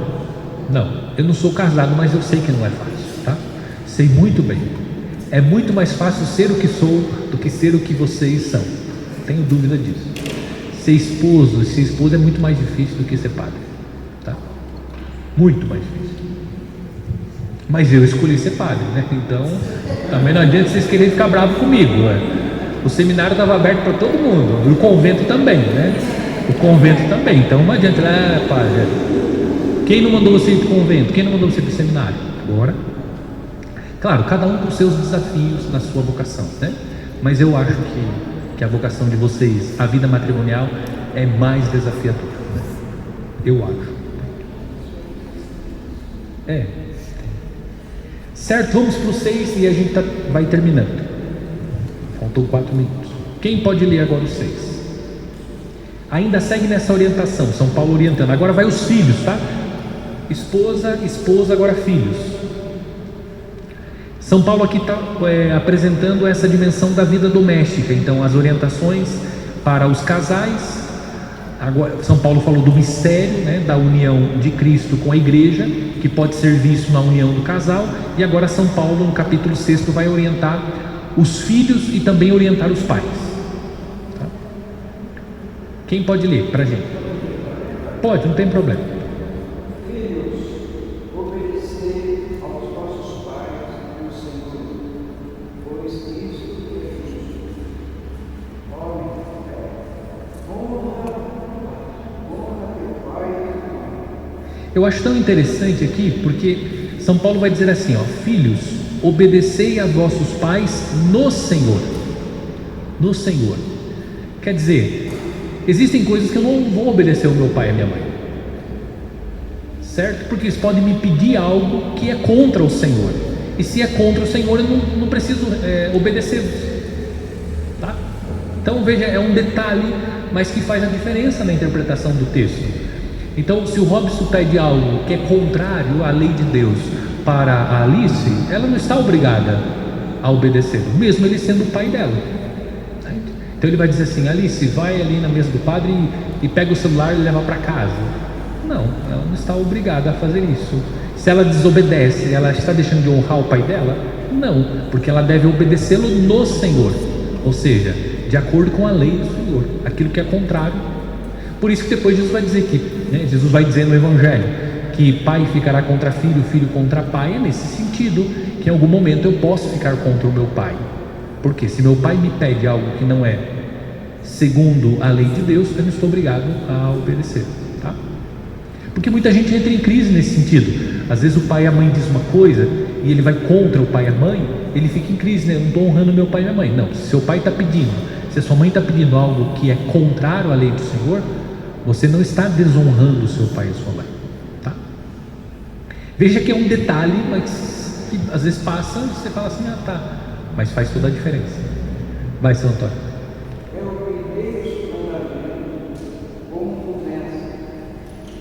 A: Não, eu não sou casado, mas eu sei que não é fácil, tá? Sei muito bem. É muito mais fácil ser o que sou do que ser o que vocês são, não tenho dúvida disso. Ser esposo e ser esposa é muito mais difícil do que ser padre, tá? Muito mais difícil. Mas eu escolhi ser padre, né? Então também não adianta vocês quererem ficar bravos comigo, né? O seminário estava aberto para todo mundo, e o convento também, né? O convento também, então não adianta, padre, quem não mandou você ir para o convento? Quem não mandou você ir para o seminário? Agora, claro, cada um com seus desafios na sua vocação, né? Mas eu acho que a vocação de vocês, a vida matrimonial, é mais desafiadora, né? Eu acho. Certo, vamos para o 6 e a gente vai terminando. Faltam 4 minutos. Quem pode ler agora o 6? Ainda segue nessa orientação, São Paulo orientando. Agora vai os filhos, tá? Esposa, agora filhos. São Paulo aqui está apresentando essa dimensão da vida doméstica. Então as orientações para os casais, Agora, São Paulo falou do mistério, né, da união de Cristo com a igreja, que pode ser visto na união do casal, e agora São Paulo, no capítulo 6, vai orientar os filhos e também orientar os pais. Tá? Quem pode ler para a gente? Pode, não tem problema.
D: Filhos, obedecei aos vossos pais no Senhor, pois isso é justo. Homem, honra teu pai e tua mãe.
A: Eu acho tão interessante aqui, porque São Paulo vai dizer assim, ó, filhos, obedecei a vossos pais no Senhor. No Senhor. Quer dizer, existem coisas que eu não vou obedecer ao meu pai e à minha mãe, certo? Porque eles podem me pedir algo que é contra o Senhor, e se é contra o Senhor eu não preciso obedecê-los, tá? Então veja, é um detalhe, mas que faz a diferença na interpretação do texto. Então, se o Robson pede algo que é contrário à lei de Deus para a Alice, ela não está obrigada a obedecer, mesmo ele sendo o pai dela. Então ele vai dizer assim, Alice, vai ali na mesa do padre e pega o celular e leva para casa. Não, ela não está obrigada a fazer isso. Se ela desobedece, ela está deixando de honrar o pai dela? Não, porque ela deve obedecê-lo no Senhor, ou seja, de acordo com a lei do Senhor, aquilo que é contrário. Por isso que depois Jesus vai dizer que, né, Jesus vai dizer no Evangelho, que pai ficará contra filho, filho contra pai, é nesse sentido que em algum momento eu posso ficar contra o meu pai. Porque se meu pai me pede algo que não é segundo a lei de Deus, eu não estou obrigado a obedecer, tá? Porque muita gente entra em crise nesse sentido. Às vezes o pai e a mãe diz uma coisa e ele vai contra o pai e a mãe, ele fica em crise, né? Eu não estou honrando meu pai e minha mãe. Não, se seu pai está pedindo, se a sua mãe está pedindo algo que é contrário à lei do Senhor, você não está desonrando o seu pai e sua mãe, tá? Veja que é um detalhe, mas que às vezes passa e você fala assim, ah tá, mas faz toda a diferença. Vai, seu Antônio.
D: É o primeiro mandamento como promessa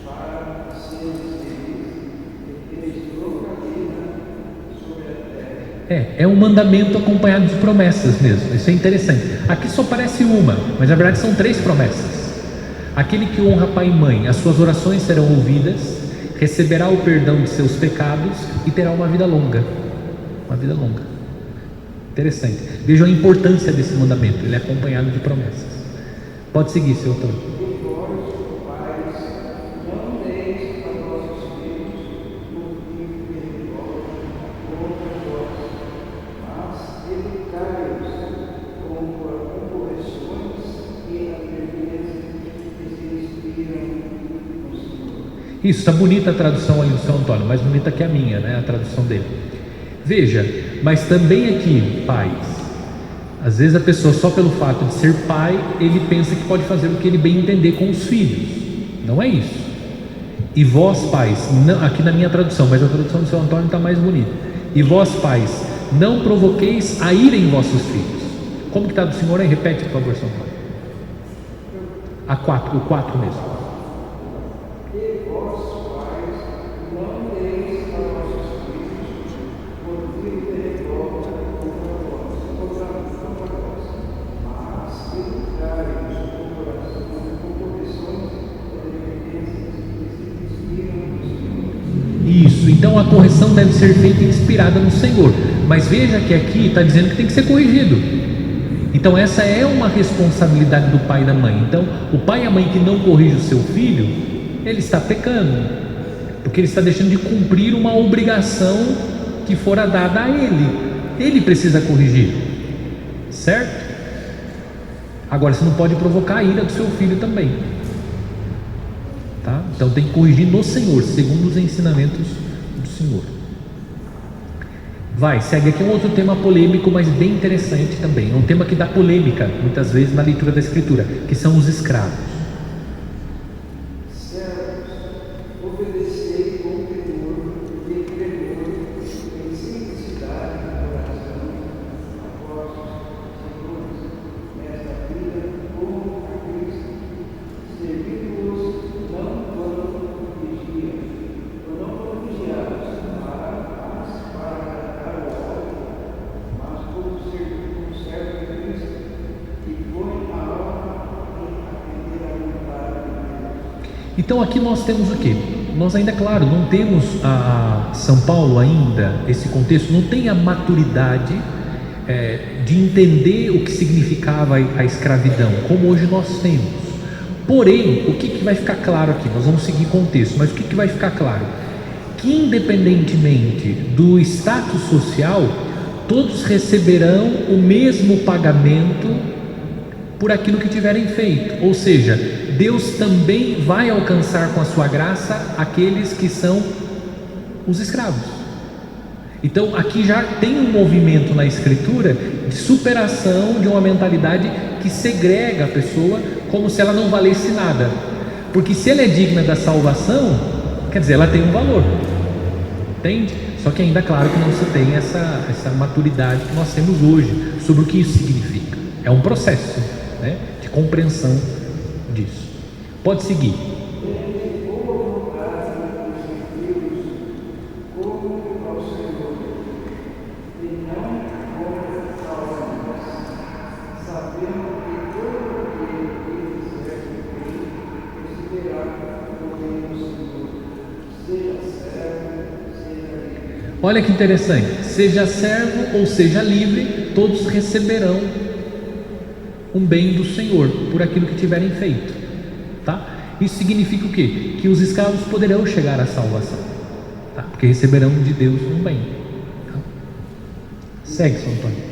D: para seres felizes e eles proclamam sobre a terra.
A: É um mandamento acompanhado de promessas mesmo, isso é interessante. Aqui só parece uma, mas na verdade são 3 promessas. Aquele que honra pai e mãe, as suas orações serão ouvidas, receberá o perdão de seus pecados e terá uma vida longa. Uma vida longa. Interessante. Vejam a importância desse mandamento, ele é acompanhado de promessas. Pode seguir, seu Antônio.
D: E vós, pais, não deis a vossos filhos o que perdoa contra vós, mas educai-os com correções e aprendizes que se inspiram no Senhor.
A: Isso, está bonita a tradução ali do seu Antônio, mais bonita que a minha, né? A tradução dele. Veja, mas também aqui, pais, às vezes a pessoa só pelo fato de ser pai, ele pensa que pode fazer o que ele bem entender com os filhos. Não é isso. E vós pais, não, aqui na minha tradução, mas a tradução do seu Antônio está mais bonita. E vós pais, não provoqueis a ira em vossos filhos. Como que está do Senhor aí? Repete, por favor, seu Antônio. O 4 mesmo.
D: E vós, pais, não deis a vossos filhos motivo de revolta contra vós, mas educai-os com correções e advertências que se inspiram no Senhor.
A: Isso, então a correção deve ser feita inspirada no Senhor. Mas veja que aqui está dizendo que tem que ser corrigido. Então essa é uma responsabilidade do pai e da mãe. Então o pai e a mãe que não corrige o seu filho, ele está pecando, porque ele está deixando de cumprir uma obrigação que fora dada a ele precisa corrigir, certo? Agora você não pode provocar a ira do seu filho também, tá? Então tem que corrigir no Senhor, segundo os ensinamentos do Senhor. Vai, segue aqui um outro tema polêmico, mas bem interessante também. É um tema que dá polêmica muitas vezes na leitura da Escritura, que são os escravos.
D: Servos, obedecei com temor e tremor, em simplicidade de coração, a vossos senhores, nesta vida como a Cristo, servindo-os não quando vigiam, mas para agradar o homem, mas como servo de Cristo, que põe a alma em atender
A: Então aqui nós temos o quê? Nós ainda, claro, não temos a São Paulo ainda, esse contexto, não tem a maturidade de entender o que significava a escravidão, como hoje nós temos. Porém, o que vai ficar claro aqui? Nós vamos seguir contexto, mas o que vai ficar claro? Que independentemente do status social, todos receberão o mesmo pagamento por aquilo que tiverem feito. Ou seja, Deus também vai alcançar com a sua graça aqueles que são os escravos. Então aqui já tem um movimento na Escritura de superação de uma mentalidade que segrega a pessoa como se ela não valesse nada, porque se ela é digna da salvação, quer dizer, ela tem um valor, entende? Só que ainda, claro, que não se tem essa maturidade que nós temos hoje sobre o que isso significa. É um processo, né, de compreensão disso. Pode seguir. Olha que interessante, seja servo ou seja livre, todos receberão um bem do Senhor por aquilo que tiverem feito, tá? Isso significa o quê? Que os escravos poderão chegar à salvação, tá? Porque receberão de Deus um bem, tá? Segue, São Antônio.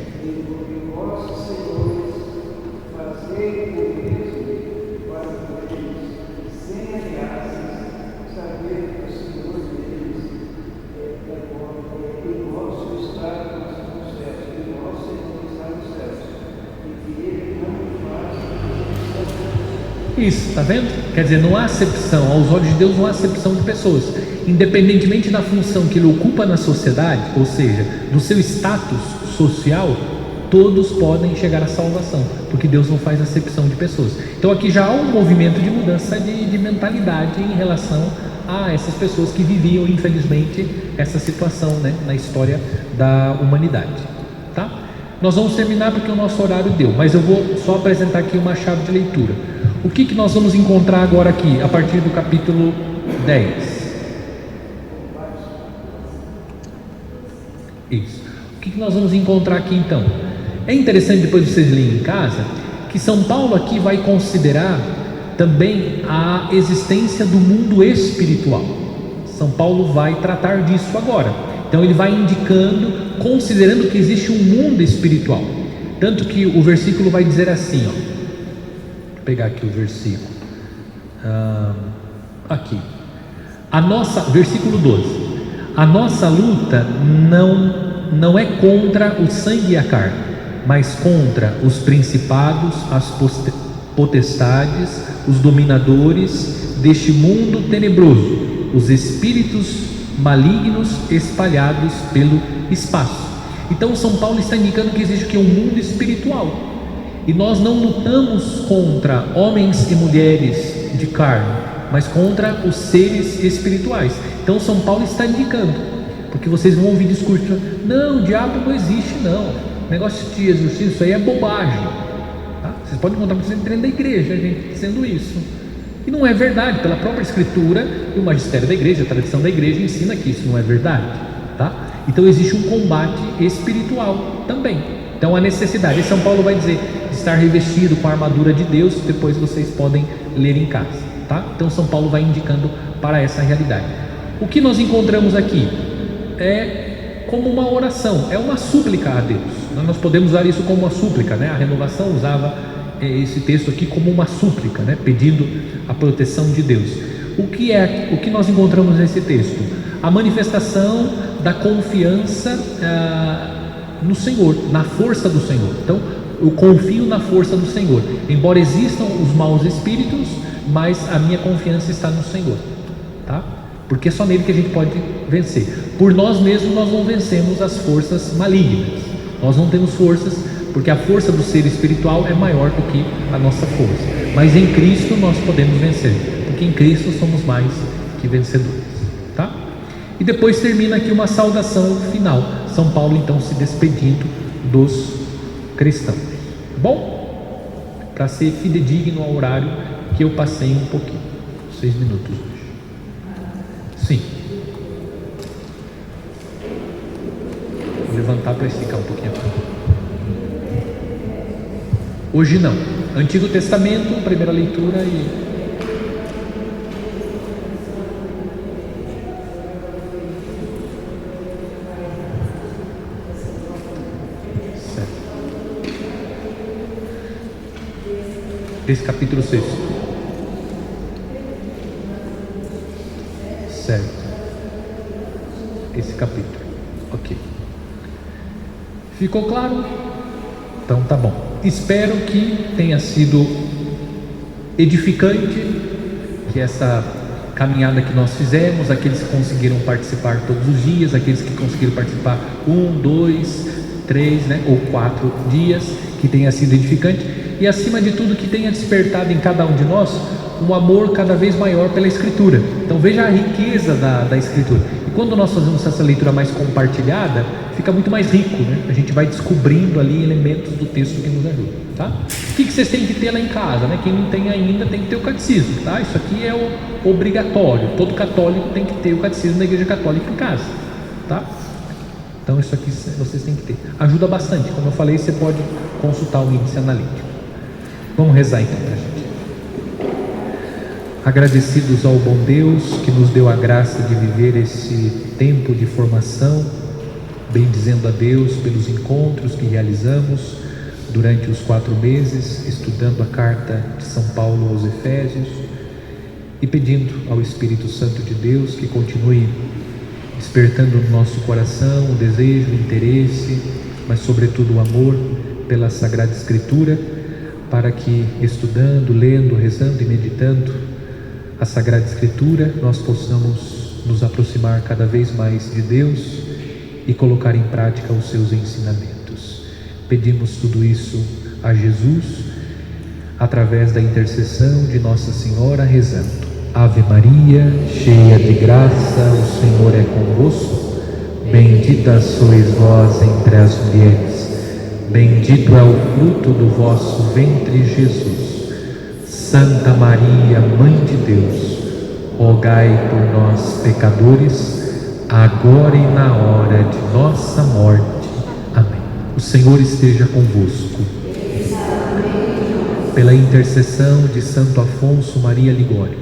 A: Isso, está vendo? Quer dizer, não há acepção, aos olhos de Deus não há acepção de pessoas, independentemente da função que ele ocupa na sociedade, ou seja, do seu status social, todos podem chegar à salvação, porque Deus não faz acepção de pessoas. Então aqui já há um movimento de mudança de mentalidade em relação a essas pessoas que viviam, infelizmente, essa situação, né, na história da humanidade, tá? Nós vamos terminar porque o nosso horário deu, mas eu vou só apresentar aqui uma chave de leitura. O que nós vamos encontrar agora aqui, a partir do capítulo 10? Isso. O que nós vamos encontrar aqui então? É interessante, depois vocês leem em casa, que São Paulo aqui vai considerar também a existência do mundo espiritual. São Paulo vai tratar disso agora. Então ele vai indicando, considerando que existe um mundo espiritual. Tanto que o versículo vai dizer assim, ó. Vou pegar aqui o versículo. Aqui. Versículo 12. A nossa luta não é contra o sangue e a carne, mas contra os principados, as potestades, os dominadores deste mundo tenebroso, os espíritos malignos espalhados pelo espaço. Então São Paulo está indicando que existe um mundo espiritual, e nós não lutamos contra homens e mulheres de carne, mas contra os seres espirituais. Então São Paulo está indicando, porque vocês vão ouvir discurso: não, o diabo não existe não, negócio de exorcismo, isso aí é bobagem, tá? Vocês podem encontrar vocês dentro da igreja, gente dizendo isso, e não é verdade. Pela própria escritura e o magistério da igreja, a tradição da igreja ensina que isso não é verdade, tá? Então existe um combate espiritual também. Então a necessidade, e São Paulo vai dizer, de estar revestido com a armadura de Deus. Depois vocês podem ler em casa, tá? Então São Paulo vai indicando para essa realidade. O que nós encontramos aqui é como uma oração, é uma súplica a Deus. Nós podemos usar isso como uma súplica, né? A Renovação usava esse texto aqui como uma súplica, né? Pedindo a proteção de Deus. O que nós encontramos nesse texto? A manifestação da confiança no Senhor, na força do Senhor. Então eu confio na força do Senhor, embora existam os maus espíritos, mas a minha confiança está no Senhor, tá? Porque é só nele que a gente pode vencer. Por nós mesmos nós não vencemos as forças malignas, nós não temos forças, porque a força do ser espiritual é maior do que a nossa força, mas em Cristo nós podemos vencer, porque em Cristo somos mais que vencedores, tá? E depois termina aqui uma saudação final, São Paulo então se despedindo dos cristãos. Bom, para ser fidedigno ao horário que eu passei um pouquinho. 6 minutos hoje. Sim. Vou levantar para esticar um pouquinho. Hoje não. Antigo Testamento, primeira leitura e... Esse capítulo 6. Certo. Esse capítulo. Ok. Ficou claro? Então tá bom. Espero que tenha sido edificante, que essa caminhada que nós fizemos, aqueles que conseguiram participar todos os dias, aqueles que conseguiram participar 1, 2, 3, ou 4 dias, que tenha sido edificante. E acima de tudo que tenha despertado em cada um de nós um amor cada vez maior pela Escritura. Então veja a riqueza da Escritura. E quando nós fazemos essa leitura mais compartilhada, fica muito mais rico, né? A gente vai descobrindo ali elementos do texto que nos ajudam, tá? O que vocês têm que ter lá em casa, né? Quem não tem ainda tem que ter o catecismo, tá? Isso aqui é o obrigatório. Todo católico tem que ter o catecismo da Igreja Católica em casa, tá? Então isso aqui vocês têm que ter. Ajuda bastante. Como eu falei, você pode consultar o índice analítico. Vamos rezar então para a gente. Agradecidos ao bom Deus que nos deu a graça de viver esse tempo de formação, bendizendo a Deus pelos encontros que realizamos durante os 4 meses, estudando a carta de São Paulo aos Efésios e pedindo ao Espírito Santo de Deus que continue despertando no nosso coração o desejo, o interesse, mas sobretudo o amor pela Sagrada Escritura, para que estudando, lendo, rezando e meditando a Sagrada Escritura, nós possamos nos aproximar cada vez mais de Deus e colocar em prática os seus ensinamentos. Pedimos tudo isso a Jesus, através da intercessão de Nossa Senhora, rezando: Ave Maria, cheia de graça, o Senhor é convosco, bendita sois vós entre as mulheres, bendito é o fruto do vosso ventre, Jesus. Santa Maria, Mãe de Deus, rogai por nós, pecadores, agora e na hora de nossa morte. Amém. O Senhor esteja convosco. Pela intercessão de Santo Afonso Maria Ligório,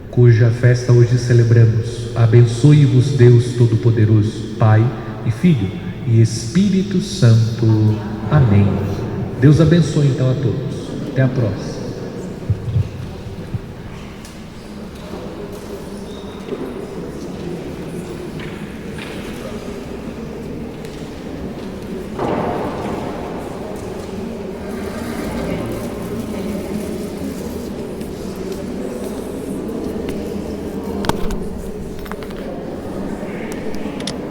A: cuja festa hoje celebramos, abençoe-vos Deus Todo-Poderoso, Pai e Filho e Espírito Santo. Amém. Deus abençoe então a todos. Até a próxima.